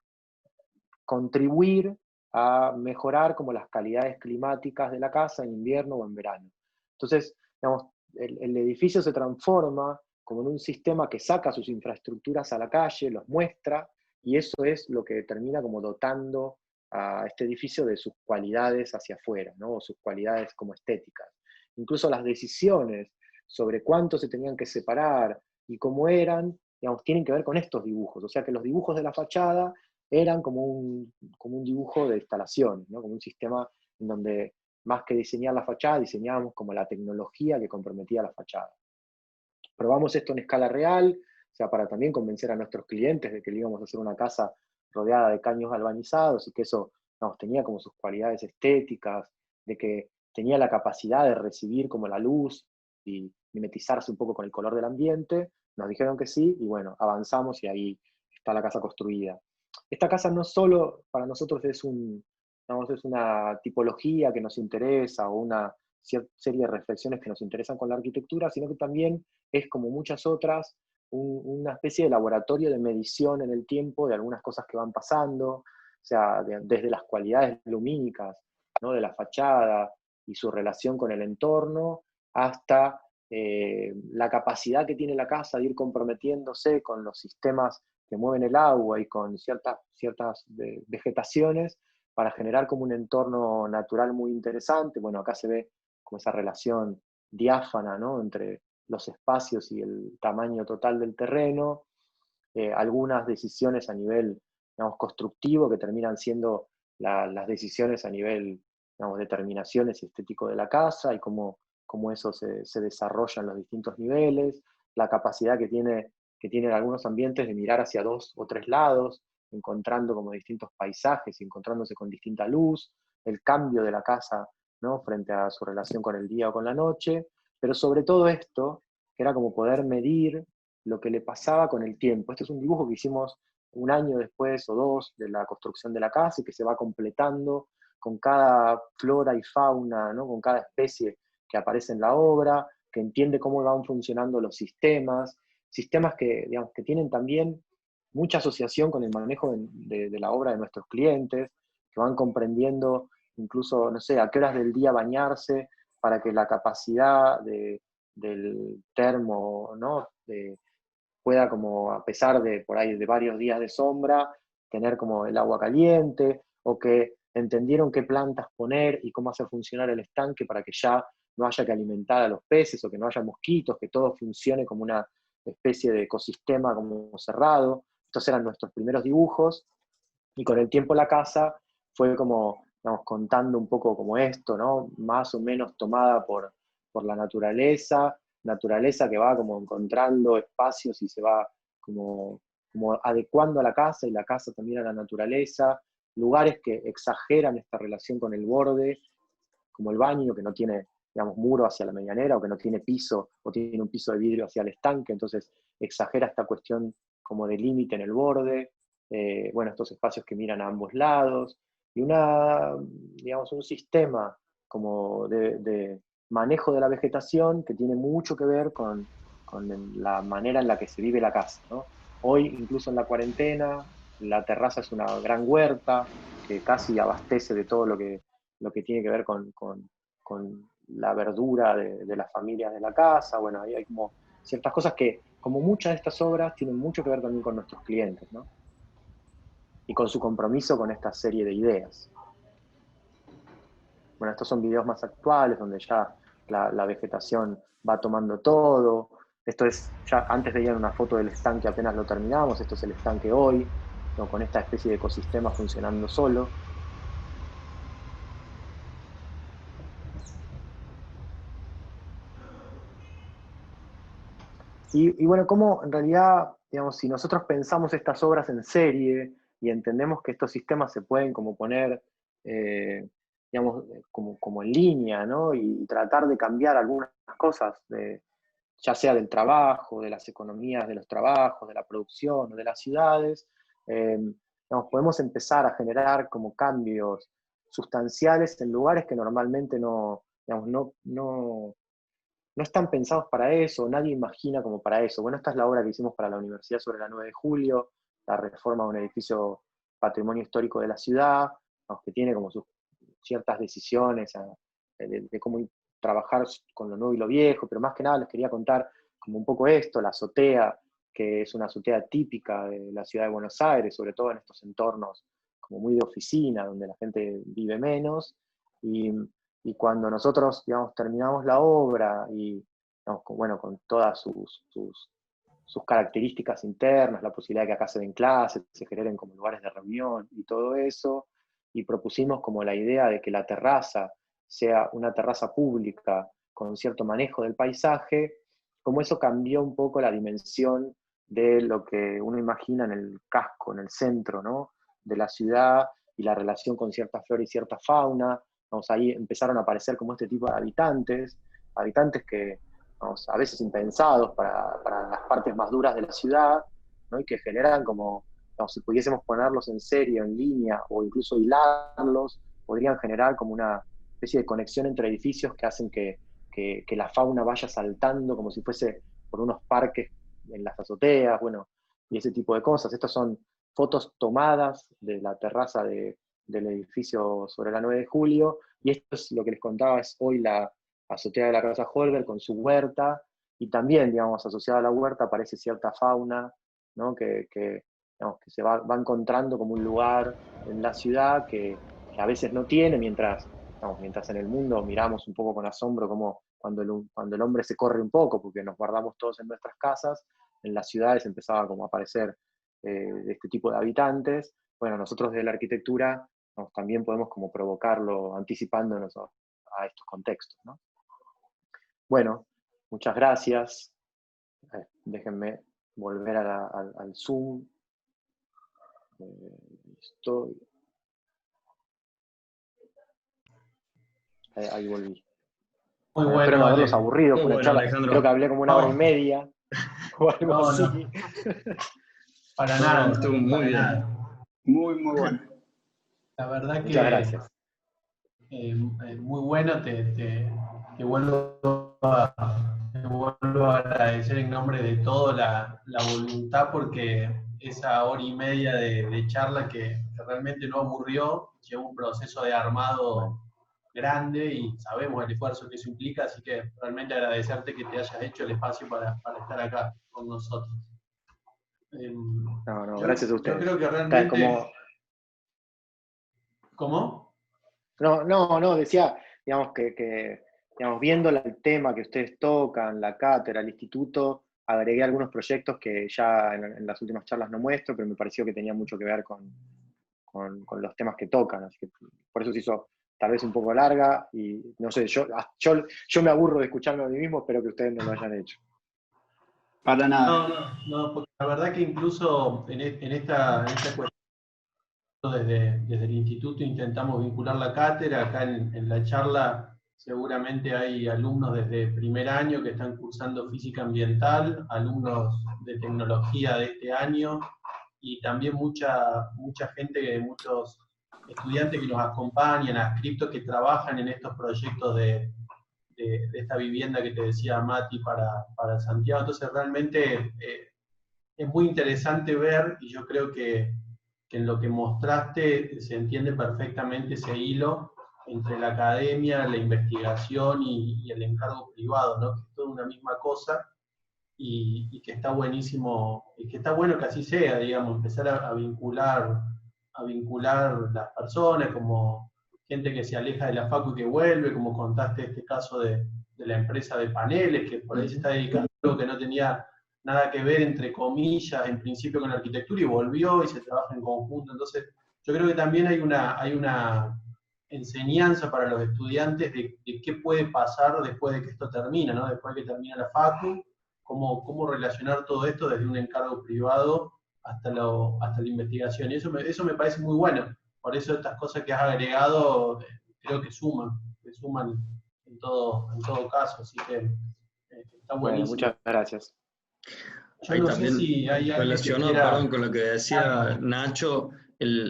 contribuir a mejorar como las calidades climáticas de la casa en invierno o en verano. Entonces, digamos, el edificio se transforma como en un sistema que saca sus infraestructuras a la calle, los muestra, y eso es lo que termina como dotando a este edificio de sus cualidades hacia afuera, ¿no? O sus cualidades como estéticas. Incluso las decisiones sobre cuánto se tenían que separar y cómo eran, digamos, tienen que ver con estos dibujos. O sea que los dibujos de la fachada eran como un dibujo de instalación, ¿no? Como un sistema en donde más que diseñar la fachada, diseñábamos como la tecnología que comprometía la fachada. Probamos esto en escala real, o sea, para también convencer a nuestros clientes de que le íbamos a hacer una casa rodeada de caños galvanizados y que eso, digamos, tenía como sus cualidades estéticas, de que tenía la capacidad de recibir como la luz y mimetizarse un poco con el color del ambiente. Nos dijeron que sí, y bueno, avanzamos y ahí está la casa construida. Esta casa no solo para nosotros es una tipología que nos interesa o una serie de reflexiones que nos interesan con la arquitectura, sino que también es, como muchas otras, una especie de laboratorio de medición en el tiempo de algunas cosas que van pasando, o sea, desde las cualidades lumínicas, ¿no? De la fachada y su relación con el entorno, hasta la capacidad que tiene la casa de ir comprometiéndose con los sistemas que mueven el agua y con ciertas vegetaciones para generar como un entorno natural muy interesante. Bueno, acá se ve como esa relación diáfana, ¿no? Entre los espacios y el tamaño total del terreno, algunas decisiones a nivel, digamos, constructivo que terminan siendo las decisiones a nivel, digamos, de terminaciones y estético de la casa, y cómo eso se desarrolla en los distintos niveles, la capacidad que tienen algunos ambientes de mirar hacia 2 o 3 lados, encontrando como distintos paisajes, encontrándose con distinta luz, el cambio de la casa, ¿no? Frente a su relación con el día o con la noche, pero sobre todo esto, que era como poder medir lo que le pasaba con el tiempo. Este es un dibujo que hicimos 1 año después o 2 de la construcción de la casa y que se va completando con cada flora y fauna, ¿no? Con cada especie que aparece en la obra, que entiende cómo van funcionando los sistemas que, digamos, que tienen también mucha asociación con el manejo de la obra de nuestros clientes, que van comprendiendo incluso, no sé, a qué horas del día bañarse para que la capacidad del termo, ¿no? Pueda, como, a pesar de por ahí de varios días de sombra, tener como el agua caliente, o que entendieron qué plantas poner y cómo hacer funcionar el estanque para que ya no haya que alimentar a los peces, o que no haya mosquitos, que todo funcione como una especie de ecosistema como cerrado. Estos eran nuestros primeros dibujos, y con el tiempo la casa fue como, digamos, contando un poco como esto, ¿no? Más o menos tomada por la naturaleza que va como encontrando espacios y se va como adecuando a la casa, y la casa también a la naturaleza, lugares que exageran esta relación con el borde, como el baño, que no tiene, digamos, muro hacia la medianera, o que no tiene piso, o tiene un piso de vidrio hacia el estanque, entonces exagera esta cuestión como de límite en el borde, bueno, estos espacios que miran a ambos lados, y digamos, un sistema como de manejo de la vegetación que tiene mucho que ver con la manera en la que se vive la casa, ¿no? Hoy, incluso en la cuarentena, la terraza es una gran huerta que casi abastece de todo lo que tiene que ver con la verdura de las familias de la casa. Bueno, ahí hay como ciertas cosas que, como muchas de estas obras, tienen mucho que ver también con nuestros clientes, ¿no? Y con su compromiso con esta serie de ideas. Bueno, estos son videos más actuales, donde ya la vegetación va tomando todo. Esto es, ya antes veían una foto del estanque apenas lo terminamos, esto es el estanque hoy, ¿no? Con esta especie de ecosistema funcionando solo. Y bueno, como en realidad, digamos, si nosotros pensamos estas obras en serie y entendemos que estos sistemas se pueden como poner, digamos, como en línea, ¿no? Y tratar de cambiar algunas cosas, ya sea del trabajo, de las economías de los trabajos, de la producción o de las ciudades, digamos, podemos empezar a generar como cambios sustanciales en lugares que normalmente no, digamos, no están pensados para eso, nadie imagina como para eso. Bueno, esta es la obra que hicimos para la Universidad sobre la 9 de julio, la reforma de un edificio patrimonio histórico de la ciudad, que tiene como sus ciertas decisiones de cómo trabajar con lo nuevo y lo viejo, pero más que nada les quería contar como un poco esto, la azotea, que es una azotea típica de la ciudad de Buenos Aires, sobre todo en estos entornos como muy de oficina, donde la gente vive menos, y cuando nosotros, digamos, terminamos la obra y, digamos, bueno, con todas sus características internas, la posibilidad de que acá se den clases, se generen como lugares de reunión y todo eso, y propusimos como la idea de que la terraza sea una terraza pública con cierto manejo del paisaje, como eso cambió un poco la dimensión de lo que uno imagina en el casco, en el centro, ¿no? De la ciudad, y la relación con cierta flora y cierta fauna. Vamos, ahí empezaron a aparecer como este tipo de habitantes que, vamos, a veces impensados para las partes más duras de la ciudad, ¿no? Y que generan como, vamos, si pudiésemos ponerlos en serie, en línea, o incluso hilarlos, podrían generar como una especie de conexión entre edificios que hacen que la fauna vaya saltando como si fuese por unos parques en las azoteas, bueno, y ese tipo de cosas. Estas son fotos tomadas de la terraza del edificio sobre la 9 de julio, y esto es lo que les contaba, es hoy la azotea de la Casa Holger con su huerta, y también, digamos, asociada a la huerta aparece cierta fauna, ¿no? Digamos, que se va encontrando como un lugar en la ciudad que a veces no tiene, mientras en el mundo miramos un poco con asombro como cuando el hombre se corre un poco, porque nos guardamos todos en nuestras casas, en las ciudades empezaba como a aparecer este tipo de habitantes. Bueno, nosotros desde la arquitectura también podemos como provocarlo anticipándonos a estos contextos, ¿no? Bueno, muchas gracias. Déjenme volver al Zoom. Ahí volví. Muy Bueno, espero no haberlos Ale. aburrido, fue una charla, Alejandro. creo que hablé como una hora y media o algo así. No. Para nada. Estuvo muy bien. Nada. Muy bueno. La verdad Muchas que gracias. muy bueno, te vuelvo a agradecer en nombre de toda la voluntad, porque esa hora y media de charla que realmente no aburrió, llevó un proceso de armado grande y sabemos el esfuerzo que eso implica, así que realmente agradecerte que te hayas hecho el espacio para estar acá con nosotros. No, gracias a ustedes. Yo creo que realmente... Como... ¿Cómo? No, decía, digamos, digamos, viendo el tema que ustedes tocan, la cátedra, el instituto, agregué algunos proyectos que ya en las últimas charlas no muestro, pero me pareció que tenía mucho que ver con los temas que tocan, así que por eso se hizo tal vez un poco larga, y no sé, yo me aburro de escucharme a mí mismo, espero que ustedes no lo hayan hecho. Para nada. No, porque la verdad que incluso en esta cuestión, desde el instituto intentamos vincular la cátedra. Acá en la charla seguramente hay alumnos desde primer año que están cursando física ambiental, alumnos de tecnología de este año, y también mucha gente, muchos estudiantes que nos acompañan, adscriptos que trabajan en estos proyectos de esta vivienda que te decía Mati para Santiago. Entonces realmente es muy interesante ver, y yo creo que en lo que mostraste se entiende perfectamente ese hilo entre la academia, la investigación y el encargo privado, ¿no? Que es toda una misma cosa, y que está buenísimo, y que está bueno que así sea, digamos, empezar a vincular las personas, como gente que se aleja de la facu y que vuelve, como contaste este caso de la empresa de paneles, que por ahí se está dedicando a algo que no tenía nada que ver, entre comillas, en principio con la arquitectura, y volvió y se trabaja en conjunto. Entonces, yo creo que también hay una enseñanza para los estudiantes de qué puede pasar después de que esto termina, ¿no? Después de que termina la facu, cómo relacionar todo esto desde un encargo privado hasta la investigación. Y eso me parece muy bueno. Por eso estas cosas que has agregado creo que suman en todo caso. Así que está Bueno, buenísimo. muchas gracias. Yo Ahí no sé también si hay alguien que relacionado, quiera... perdón, con lo que decía Nacho,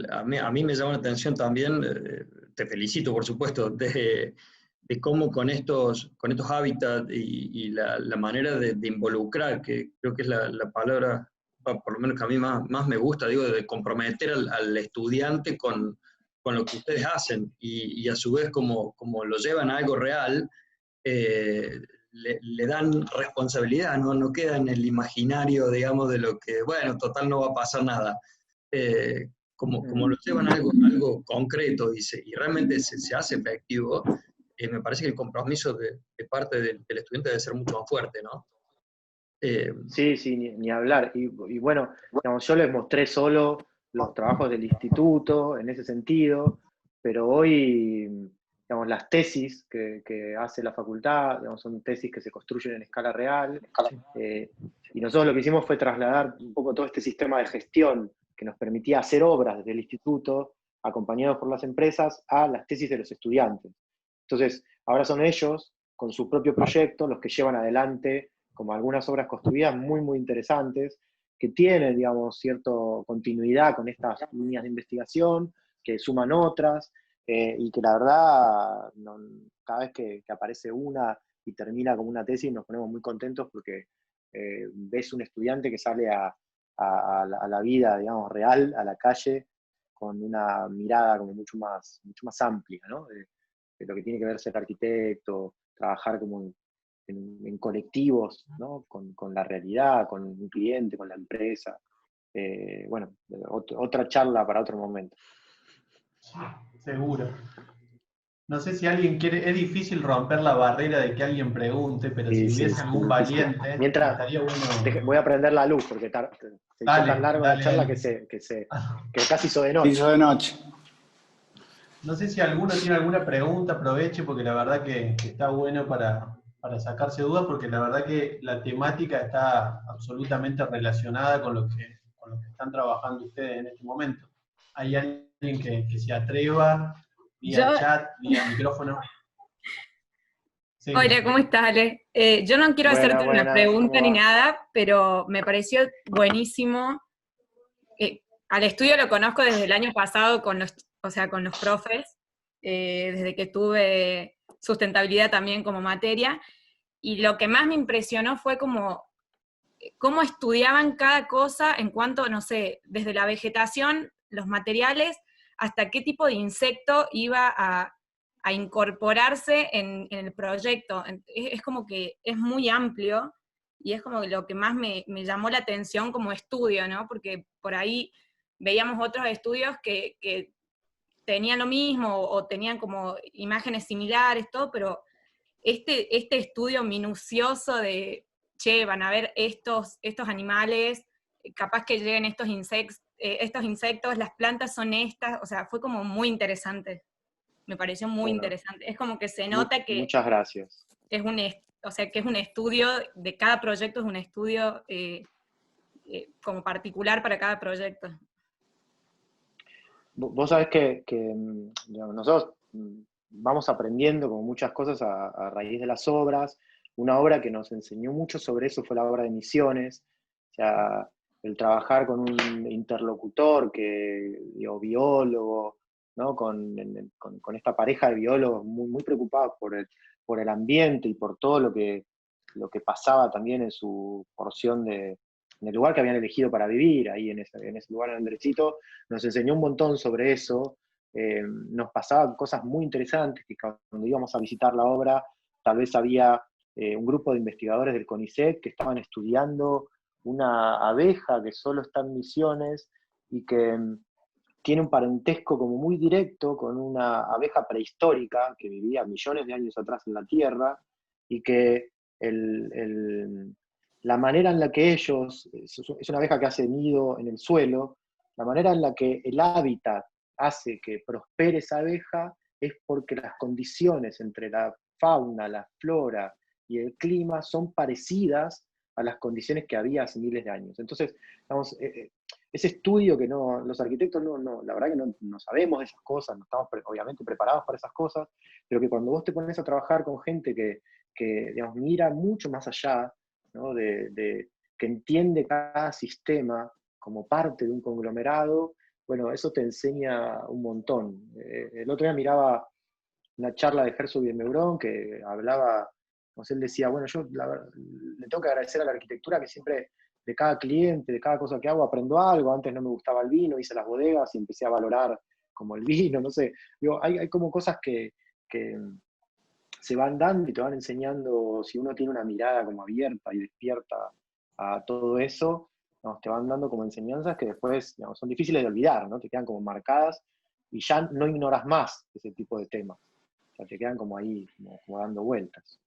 a mí me llama la atención también, te felicito por supuesto, de cómo con estos hábitats y la manera de involucrar, que creo que es la palabra, por lo menos que a mí más me gusta, digo, de comprometer al estudiante con lo que ustedes hacen y a su vez como lo llevan a algo real, le dan responsabilidad, ¿no? Queda en el imaginario, digamos, de lo que, bueno, total no va a pasar nada. Como lo llevan a algo concreto y realmente se hace efectivo, me parece que el compromiso de parte del estudiante debe ser mucho más fuerte, ¿no? Sí, ni hablar. Y bueno, digamos, yo les mostré solo los trabajos del instituto en ese sentido, pero hoy, digamos, las tesis que hace la facultad, digamos, son tesis que se construyen en escala real, y nosotros lo que hicimos fue trasladar un poco todo este sistema de gestión que nos permitía hacer obras desde el instituto, acompañados por las empresas, a las tesis de los estudiantes. Entonces, ahora son ellos, con su propio proyecto, los que llevan adelante como algunas obras construidas muy interesantes, que tienen, digamos, cierta continuidad con estas líneas de investigación, que suman otras, y que la verdad, cada vez que aparece una y termina como una tesis, nos ponemos muy contentos porque ves un estudiante que sale a la vida, digamos, real, a la calle, con una mirada como mucho más amplia, ¿no? De lo que tiene que ver ser arquitecto, trabajar como en colectivos, ¿no? Con la realidad, con un cliente, con la empresa. Bueno, otra charla para otro momento. Sí, seguro. No sé si alguien quiere, es difícil romper la barrera de que alguien pregunte, pero si hubiese algún valiente, Mientras, estaría bueno. voy a prender la luz porque se hizo tan larga la charla que casi hizo de Se noche. hizo de noche. No sé si alguno tiene alguna pregunta, aproveche, porque la verdad que está bueno para sacarse dudas, porque la verdad que la temática está absolutamente relacionada con lo que están trabajando ustedes en este momento. ¿Hay alguien que se atreva vía chat, vía micrófono? Sí. Hola, ¿cómo estás, Ale? Yo no quiero hacerte una pregunta ni nada, pero me pareció buenísimo. Al estudio lo conozco desde el año pasado con los profes, desde que tuve sustentabilidad también como materia, y lo que más me impresionó fue cómo estudiaban cada cosa en cuanto, no sé, desde la vegetación, los materiales, hasta qué tipo de insecto iba a incorporarse en el proyecto. Es como que es muy amplio, y es como lo que más me llamó la atención como estudio, ¿no? Porque por ahí veíamos otros estudios que tenían lo mismo, o tenían como imágenes similares, todo, pero este estudio minucioso de, che, van a ver estos animales, capaz que lleguen estos insectos, las plantas son estas, o sea, fue como muy interesante. Me pareció muy interesante. Es como que se nota que muchas gracias. es que es un estudio, de cada proyecto es un estudio como particular para cada proyecto. Vos sabés que digamos, nosotros vamos aprendiendo como muchas cosas a raíz de las obras. Una obra que nos enseñó mucho sobre eso fue la obra de Misiones. O sea, el trabajar con un interlocutor, biólogo, ¿no? Con esta pareja de biólogos muy preocupados por el ambiente y por todo lo que pasaba también en su porción en el lugar que habían elegido para vivir, ahí en ese lugar en Andresito, nos enseñó un montón sobre eso. Nos pasaban cosas muy interesantes, que cuando íbamos a visitar la obra, tal vez había un grupo de investigadores del CONICET que estaban estudiando una abeja que solo está en Misiones, y que tiene un parentesco como muy directo con una abeja prehistórica que vivía millones de años atrás en la Tierra, y que la manera en la que ellos, es una abeja que hace nido en el suelo, la manera en la que el hábitat hace que prospere esa abeja es porque las condiciones entre la fauna, la flora y el clima son parecidas a las condiciones que había hace miles de años. Entonces, digamos, ese estudio que los arquitectos la verdad que no sabemos de esas cosas, no estamos obviamente preparados para esas cosas, pero que cuando vos te pones a trabajar con gente que digamos, mira mucho más allá, ¿no? Que entiende cada sistema como parte de un conglomerado, bueno, eso te enseña un montón. El otro día miraba una charla de Herzog y de Meuron que hablaba, como él decía, bueno, yo le tengo que agradecer a la arquitectura que siempre de cada cliente, de cada cosa que hago, aprendo algo. Antes no me gustaba el vino, hice las bodegas y empecé a valorar como el vino, no sé. Digo, hay como cosas que se van dando y te van enseñando, si uno tiene una mirada como abierta y despierta a todo eso, digamos, te van dando como enseñanzas que después, digamos, son difíciles de olvidar, ¿no? Te quedan como marcadas y ya no ignoras más ese tipo de temas. O sea, te quedan como ahí, como dando vueltas.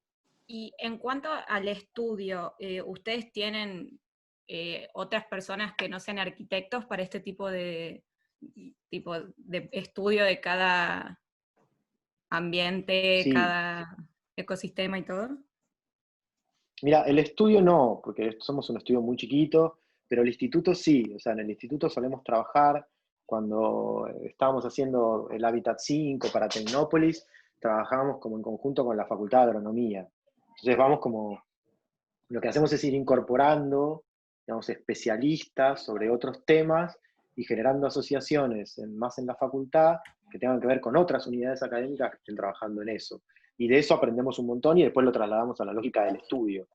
Y en cuanto al estudio, ¿ustedes tienen otras personas que no sean arquitectos para este tipo de estudio de cada ambiente, Sí. cada ecosistema y todo? Mira, el estudio no, porque somos un estudio muy chiquito, pero el instituto sí. O sea, en el instituto solemos trabajar, cuando estábamos haciendo el Hábitat 5 para Tecnópolis, trabajábamos como en conjunto con la Facultad de Agronomía. Entonces vamos como, lo que hacemos es ir incorporando, digamos, especialistas sobre otros temas y generando asociaciones más en la facultad que tengan que ver con otras unidades académicas que estén trabajando en eso. Y de eso aprendemos un montón y después lo trasladamos a la lógica del estudio.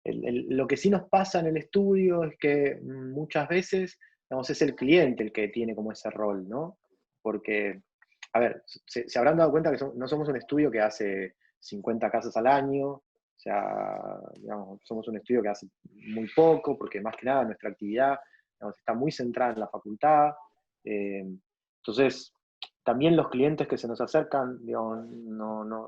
Lo que sí nos pasa en el estudio es que muchas veces, digamos, es el cliente el que tiene como ese rol, ¿no? Porque, a ver, se habrán dado cuenta que no somos un estudio que hace 50 casas al año. O sea, digamos, somos un estudio que hace muy poco, porque más que nada nuestra actividad, digamos, está muy centrada en la facultad. Entonces, también los clientes que se nos acercan, digamos,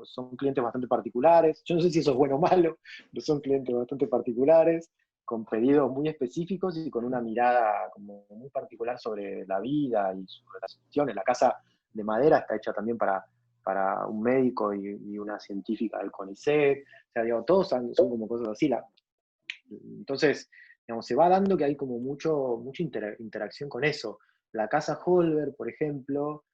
son clientes bastante particulares. Yo no sé si eso es bueno o malo, pero son clientes bastante particulares, con pedidos muy específicos y con una mirada como muy particular sobre la vida y sus relaciones. La casa de madera está hecha también para un médico y una científica del CONICET. O sea, digamos, todos son como cosas así. Entonces, digamos, se va dando que hay como mucha interacción con eso. La casa Holber, por ejemplo,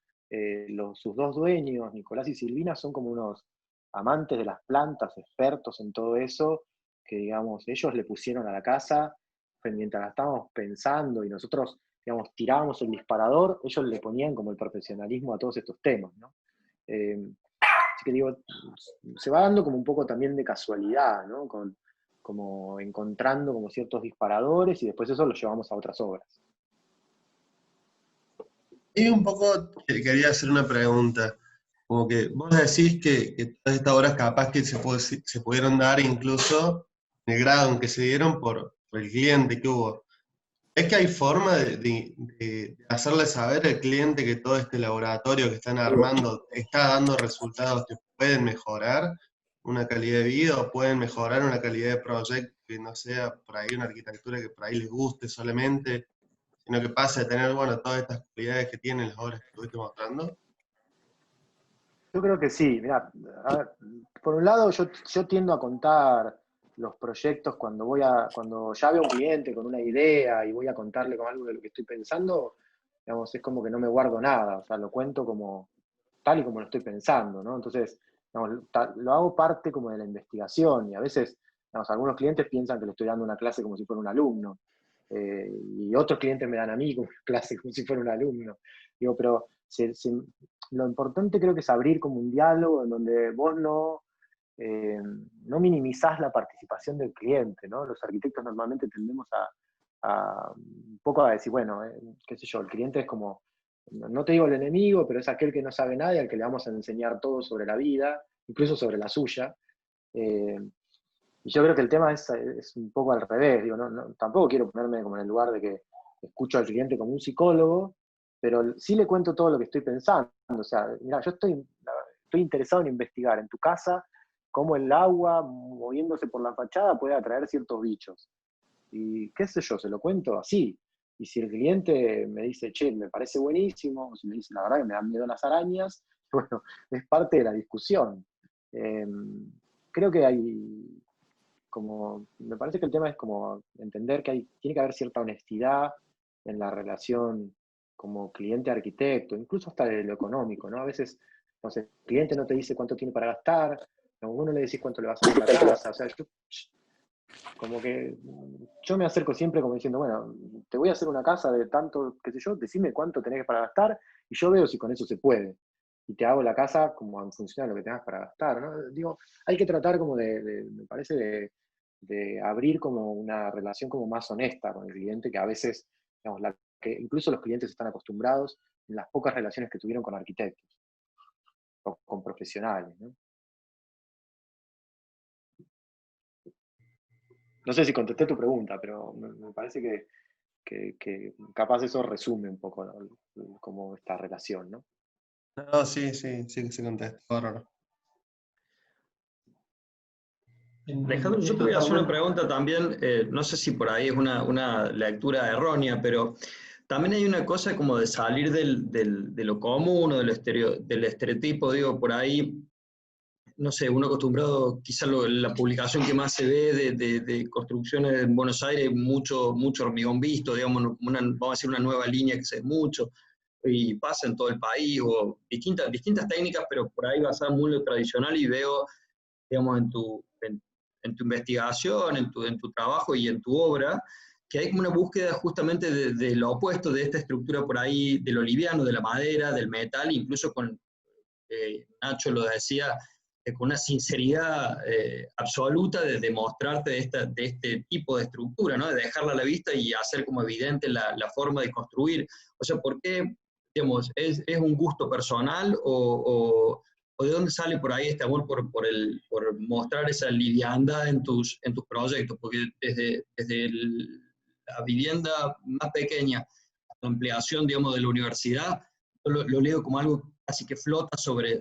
sus dos dueños, Nicolás y Silvina, son como unos amantes de las plantas, expertos en todo eso, que digamos, ellos le pusieron a la casa, mientras la estábamos pensando y nosotros, digamos, tirábamos el disparador, ellos le ponían como el profesionalismo a todos estos temas, ¿no? Así que digo, se va dando como un poco también de casualidad, ¿no? Como encontrando como ciertos disparadores y después eso lo llevamos a otras obras. Y un poco quería hacer una pregunta, como que vos decís que todas estas obras capaz que se pudieron dar incluso en el grado en que se dieron por el cliente que hubo. ¿Es que hay forma de hacerle saber al cliente que todo este laboratorio que están armando está dando resultados que pueden mejorar una calidad de vida o pueden mejorar una calidad de proyecto que no sea por ahí una arquitectura que por ahí les guste solamente, sino que pase a tener, bueno, todas estas cualidades que tienen las obras que estuviste mostrando? Yo creo que sí. Mirá, a ver, por un lado yo tiendo a contar los proyectos cuando ya veo a un cliente con una idea y voy a contarle con algo de lo que estoy pensando, digamos, es como que no me guardo nada, o sea, lo cuento como tal y como lo estoy pensando, ¿no? Entonces, digamos, lo hago parte como de la investigación y a veces, digamos, algunos clientes piensan que le estoy dando una clase como si fuera un alumno, y otros clientes me dan a mí como una clase como si fuera un alumno. Digo, pero lo importante creo que es abrir como un diálogo en donde vos no minimizás la participación del cliente, ¿no? Los arquitectos normalmente tendemos un poco a decir, bueno, qué sé yo, el cliente es como, no te digo el enemigo, pero es aquel que no sabe nada y al que le vamos a enseñar todo sobre la vida, incluso sobre la suya. Y yo creo que el tema es un poco al revés, digo, tampoco quiero ponerme como en el lugar de que escucho al cliente como un psicólogo, pero sí le cuento todo lo que estoy pensando. O sea, mira, yo estoy interesado en investigar en tu casa cómo el agua moviéndose por la fachada puede atraer ciertos bichos. Y qué sé yo, se lo cuento así. Y si el cliente me dice, che, me parece buenísimo, o si me dice, la verdad que me dan miedo las arañas, bueno, es parte de la discusión. Creo que hay me parece que el tema es como entender que tiene que haber cierta honestidad en la relación como cliente-arquitecto, incluso hasta de lo económico, ¿no? A veces, no sé, el cliente no te dice cuánto tiene para gastar, a uno le decís cuánto le vas a hacer la casa, o sea, como que yo me acerco siempre como diciendo, bueno, te voy a hacer una casa de tanto, qué sé yo, decime cuánto tenés para gastar, y yo veo si con eso se puede. Y te hago la casa como en función de lo que tengas para gastar, ¿no? Digo, hay que tratar como me parece, de abrir como una relación como más honesta con el cliente, que a veces, digamos, que incluso los clientes están acostumbrados en las pocas relaciones que tuvieron con arquitectos o con profesionales, ¿no? No sé si contesté tu pregunta, pero me parece que capaz eso resume un poco, ¿no? Como esta relación, ¿no? No, sí, se contesta. Bárbaro. Alejandro, yo te voy a hacer una pregunta también, no sé si por ahí es una lectura errónea, pero también hay una cosa como de salir de lo común o del estereotipo, digo, por ahí, no sé, uno acostumbrado, quizás la publicación que más se ve de construcciones en Buenos Aires, mucho hormigón visto, digamos, vamos a decir una nueva línea que se ve mucho, y pasa en todo el país, o distintas técnicas, pero por ahí basada muy en lo tradicional, y veo, digamos, en tu investigación, en tu trabajo y en tu obra, que hay como una búsqueda justamente de lo opuesto de esta estructura por ahí, de lo liviano, de la madera, del metal, incluso con, Nacho lo decía, con una sinceridad absoluta de demostrarte de este tipo de estructura, ¿no? De dejarla a la vista y hacer como evidente la forma de construir. O sea, ¿por qué, digamos, es un gusto personal o de dónde sale por ahí este amor por mostrar esa liviandad en tus proyectos? Porque desde la vivienda más pequeña, la ampliación, digamos, de la universidad, yo lo leo como algo casi que flota sobre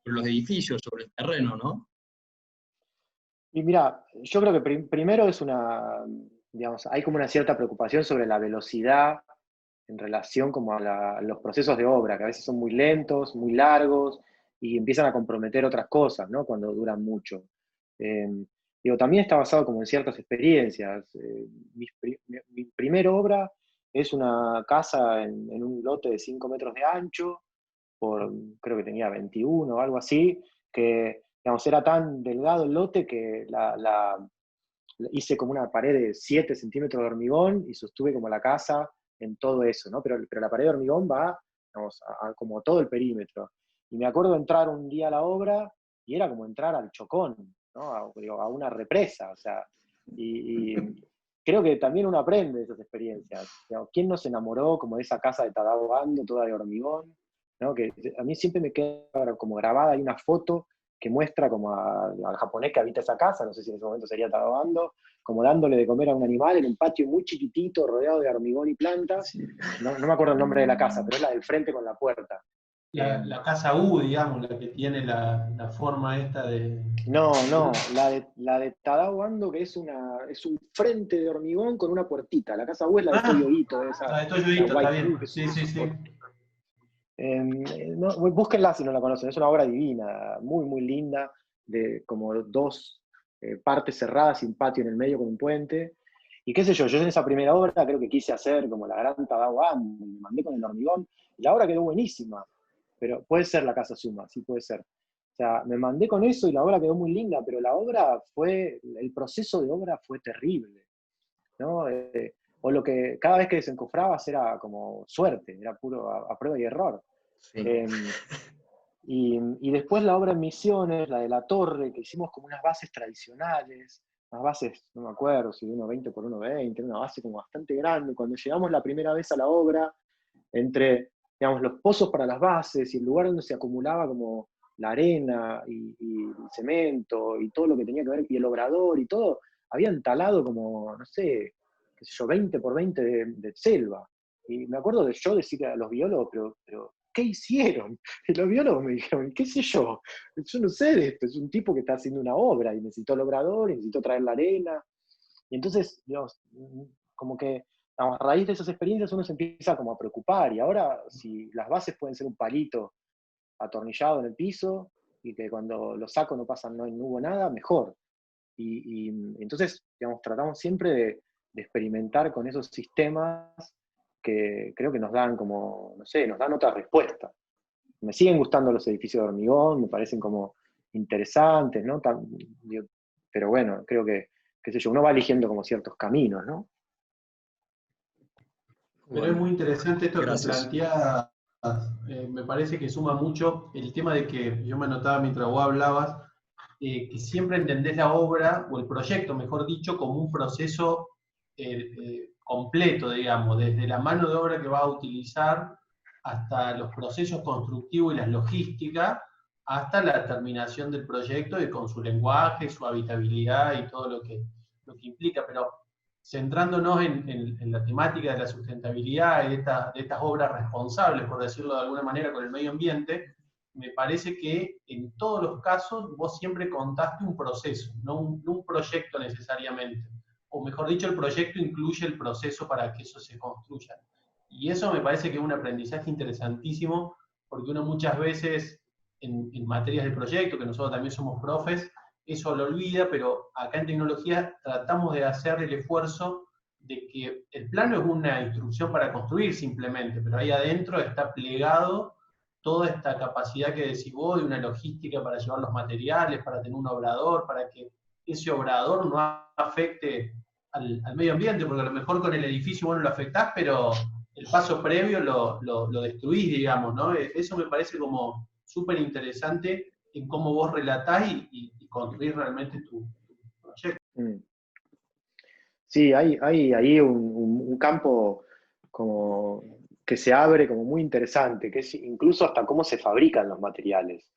los edificios, sobre el terreno, ¿no? Y mira, yo creo que primero es digamos, hay como una cierta preocupación sobre la velocidad en relación como a los procesos de obra, que a veces son muy lentos, muy largos, y empiezan a comprometer otras cosas, ¿no? Cuando duran mucho. Digo, también está basado como en ciertas experiencias. Mi primera obra es una casa en un lote de 5 metros de ancho, creo que tenía 21 o algo así, que, digamos, era tan delgado el lote que hice como una pared de 7 centímetros de hormigón y sostuve como la casa en todo eso, ¿no? Pero la pared de hormigón va, digamos, como todo el perímetro. Y me acuerdo de entrar un día a la obra y era como entrar al Chocón, ¿no? A una represa, o sea, y creo que también uno aprende de esas experiencias. Digamos, ¿quién no se enamoró como de esa casa de Tadao Ando, toda de hormigón? ¿No? Que a mí siempre me queda como grabada, hay una foto que muestra como al japonés que habita esa casa, no sé si en ese momento sería Tadao Ando, como dándole de comer a un animal en un patio muy chiquitito, rodeado de hormigón y plantas. No me acuerdo el nombre de la casa, pero es la del frente con la puerta. La casa U, digamos, la que tiene la forma esta de... No, la de Tadao Ando, que es un frente de hormigón con una puertita. La casa U es la de Toyo Ito, La de Toyo Ito, está bien. Sí. No, búsquenla si no la conocen, es una obra divina, muy, muy linda, de como 2 partes cerradas y un patio en el medio con un puente. Y qué sé yo en esa primera obra creo que quise hacer como la gran Tadao Ando, me mandé con el hormigón, y la obra quedó buenísima, pero puede ser la Casa Suma, sí puede ser. O sea, me mandé con eso y la obra quedó muy linda, pero el proceso de obra fue terrible, ¿no? O lo que cada vez que desencofrabas era como suerte, era puro a prueba y error. Sí. Y después la obra en Misiones, la de la torre, que hicimos como unas bases tradicionales, unas bases, no me acuerdo, si de 1,20 por 1,20, una base como bastante grande. Cuando llegamos la primera vez a la obra, entre, digamos, los pozos para las bases y el lugar donde se acumulaba como la arena y el cemento y todo lo que tenía que ver, y el obrador y todo, habían talado como, no sé, qué sé yo, 20 por 20 de selva. Y me acuerdo de yo decir a los biólogos, pero ¿qué hicieron? Y los biólogos me dijeron, qué sé yo no sé de esto, es un tipo que está haciendo una obra y necesitó el obrador, y necesitó traer la arena. Y entonces, digamos, como que a raíz de esas experiencias uno se empieza como a preocupar, y ahora si las bases pueden ser un palito atornillado en el piso, y que cuando lo saco no hubo nada, mejor. Y entonces, digamos, tratamos siempre de experimentar con esos sistemas que creo que nos dan como, no sé, nos dan otra respuesta. Me siguen gustando los edificios de hormigón, me parecen como interesantes, ¿no? Pero bueno, creo que, qué sé yo, uno va eligiendo como ciertos caminos, ¿no? Pero es muy interesante esto Gracias. que planteas, me parece que suma mucho el tema de que yo me anotaba mientras vos hablabas, que siempre entendés la obra, o el proyecto, mejor dicho, como un proceso completo, digamos, desde la mano de obra que va a utilizar hasta los procesos constructivos y las logísticas, hasta la terminación del proyecto y con su lenguaje, su habitabilidad y todo lo que implica. Pero centrándonos en la temática de la sustentabilidad y de estas obras responsables, por decirlo de alguna manera, con el medio ambiente, me parece que en todos los casos vos siempre contaste un proceso, no un proyecto necesariamente. O mejor dicho, el proyecto incluye el proceso para que eso se construya. Y eso me parece que es un aprendizaje interesantísimo, porque uno muchas veces en materias de proyecto, que nosotros también somos profes, eso lo olvida, pero acá en tecnología tratamos de hacer el esfuerzo de que el plano es una instrucción para construir simplemente, pero ahí adentro está plegado toda esta capacidad que decís vos de una logística para llevar los materiales, para tener un obrador, para que ese obrador no afecte al medio ambiente, porque a lo mejor con el edificio vos no lo afectás, pero el paso previo lo destruís, digamos, ¿no? Eso me parece como súper interesante en cómo vos relatás y construís realmente tu proyecto. Sí, hay ahí un campo como que se abre como muy interesante, que es incluso hasta cómo se fabrican los materiales.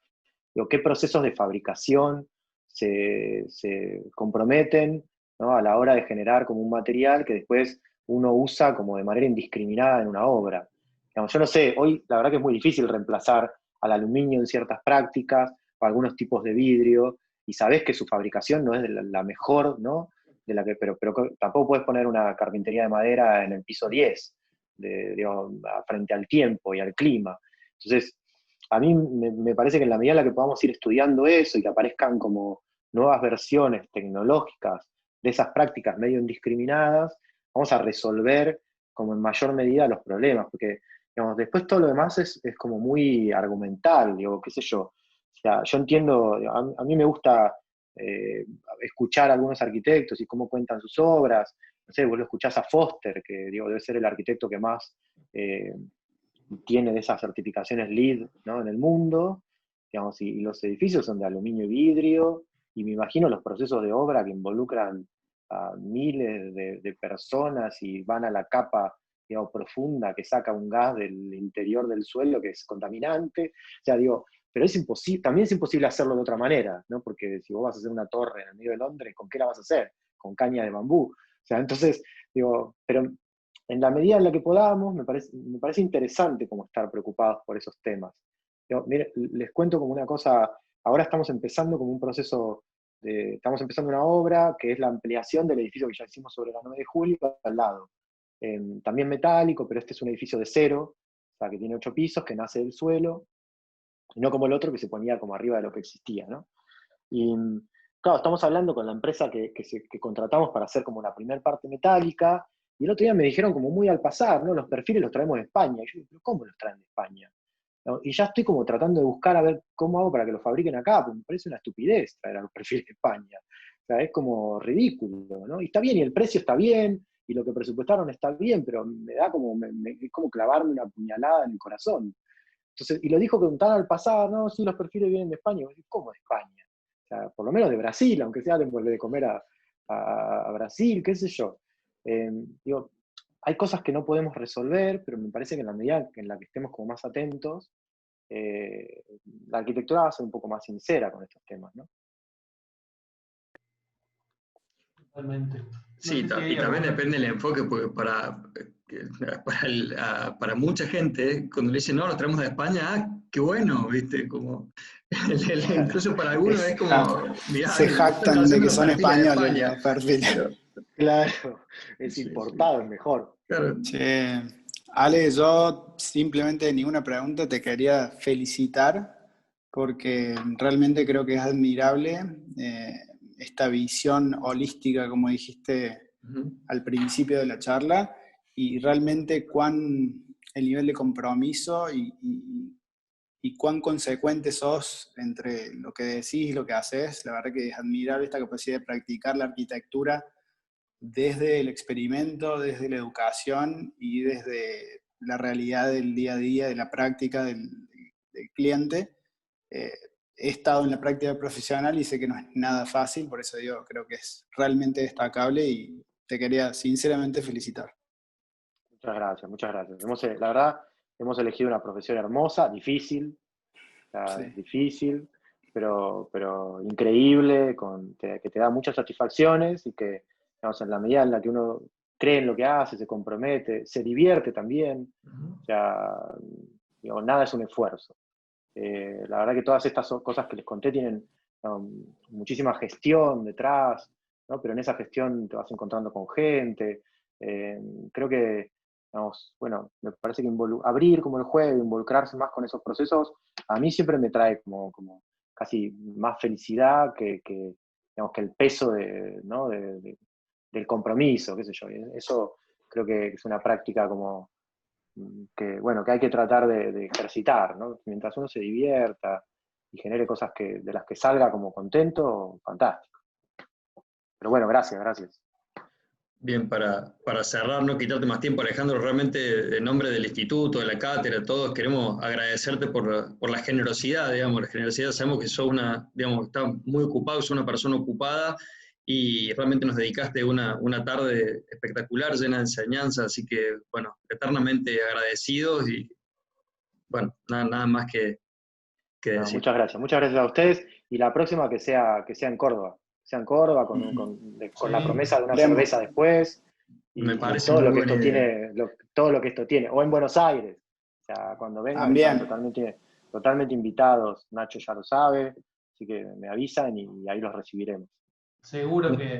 Digo, qué procesos de fabricación se comprometen, ¿no? A la hora de generar como un material que después uno usa como de manera indiscriminada en una obra. Digamos, yo no sé, hoy la verdad que es muy difícil reemplazar al aluminio en ciertas prácticas, o algunos tipos de vidrio, y sabés que su fabricación no es de la mejor, ¿no? Pero tampoco puedes poner una carpintería de madera en el piso 10, digamos, frente al tiempo y al clima. Entonces, a mí me parece que en la medida en la que podamos ir estudiando eso y que aparezcan como nuevas versiones tecnológicas de esas prácticas medio indiscriminadas, vamos a resolver como en mayor medida los problemas, porque digamos, después todo lo demás es como muy argumental, digo, qué sé yo. O sea, yo entiendo, a mí me gusta escuchar a algunos arquitectos y cómo cuentan sus obras. No sé, vos lo escuchás a Foster, que digo, debe ser el arquitecto que más tiene de esas certificaciones LEED, ¿no? En el mundo, digamos, y los edificios son de aluminio y vidrio, y me imagino los procesos de obra que involucran a miles de personas y van a la capa, digamos, profunda que saca un gas del interior del suelo que es contaminante. O sea, digo, pero también es imposible hacerlo de otra manera, ¿no? Porque si vos vas a hacer una torre en el medio de Londres, ¿con qué la vas a hacer? Con caña de bambú. O sea, entonces, digo, pero en la medida en la que podamos, me parece interesante como estar preocupados por esos temas. Mire, les cuento como una cosa, ahora estamos empezando como un proceso, estamos empezando una obra que es la ampliación del edificio que ya hicimos sobre la 9 de julio al lado. También metálico, pero este es un edificio de cero, o sea, que tiene 8 pisos, que nace del suelo, y no como el otro que se ponía como arriba de lo que existía, ¿no? Y claro, estamos hablando con la empresa que contratamos para hacer como la primera parte metálica, y el otro día me dijeron como muy al pasar, ¿no? Los perfiles los traemos de España. Y yo digo, ¿pero cómo los traen de España? ¿No? Y ya estoy como tratando de buscar a ver cómo hago para que los fabriquen acá, porque me parece una estupidez traer a los perfiles de España. O sea, es como ridículo, ¿no? Y está bien, y el precio está bien, y lo que presupuestaron está bien, pero me da como, es como clavarme una puñalada en el corazón. Entonces, y lo dijo con tan al pasar, no, sí, los perfiles vienen de España. Y yo, ¿cómo de España? O sea, por lo menos de Brasil, aunque sea de comer a Brasil, qué sé yo. Digo, hay cosas que no podemos resolver, pero me parece que en la medida en la que estemos como más atentos, la arquitectura va a ser un poco más sincera con estos temas, ¿no? Totalmente. Sí, y también depende del enfoque, porque para mucha gente, cuando le dicen, no, lo traemos de España, qué bueno, ¿viste? Como, incluso para algunos es como, mirá, se jactan de que son españoles los perfiles. Claro, es importado, es mejor. Claro. Che, Ale, yo simplemente ninguna pregunta, te quería felicitar porque realmente creo que es admirable esta visión holística, como dijiste al principio de la charla, y realmente el nivel de compromiso y cuán consecuente sos entre lo que decís y lo que haces. La verdad que es admirable esta capacidad de practicar la arquitectura desde el experimento, desde la educación y desde la realidad del día a día, de la práctica del cliente. He estado en la práctica profesional y sé que no es nada fácil, por eso digo, creo que es realmente destacable y te quería sinceramente felicitar. Muchas gracias, muchas gracias. La verdad, hemos elegido una profesión hermosa, difícil, sí. Difícil, pero increíble, que te da muchas satisfacciones y que, digamos, en la medida en la que uno cree en lo que hace, se compromete, se divierte también, o sea, digamos, nada es un esfuerzo. La verdad que todas estas cosas que les conté tienen muchísima gestión detrás, ¿no? Pero en esa gestión te vas encontrando con gente. Creo que, digamos, bueno, me parece que abrir como el juego, involucrarse más con esos procesos, a mí siempre me trae como casi más felicidad que el peso ¿no? del compromiso, qué sé yo. Eso creo que es una práctica como que hay que tratar de ejercitar, ¿no? Mientras uno se divierta y genere cosas de las que salga como contento, fantástico. Pero bueno, gracias. Bien, para cerrar, no quitarte más tiempo, Alejandro, realmente en nombre del instituto, de la cátedra, todos queremos agradecerte por la generosidad, digamos, sabemos que sos estás muy ocupado, sos una persona ocupada y realmente nos dedicaste una tarde espectacular, llena de enseñanza, así que, bueno, eternamente agradecidos y, bueno, nada más que decir. Muchas gracias a ustedes y la próxima que sea en Córdoba. Sea en Córdoba con la promesa de una cerveza después y me parece todo lo que esto tiene, todo lo que esto tiene, o en Buenos Aires, o sea, cuando vengan están totalmente invitados. Nacho ya lo sabe, así que me avisan y ahí los recibiremos. Seguro que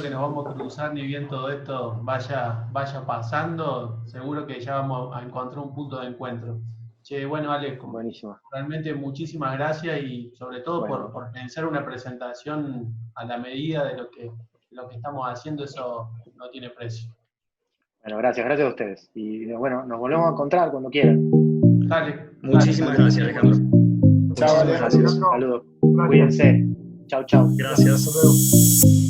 nos vamos a cruzar, ni bien todo esto vaya pasando, seguro que ya vamos a encontrar un punto de encuentro. Che, bueno, Ale, buenísimo. Realmente muchísimas gracias y sobre todo por pensar una presentación a la medida de lo que estamos haciendo, eso no tiene precio. Bueno, gracias a ustedes. Y bueno, nos volvemos a encontrar cuando quieran. Dale. Muchísimas gracias, Alejandro. Chao, gracias. Saludos. Cuídense. Chau. Gracias.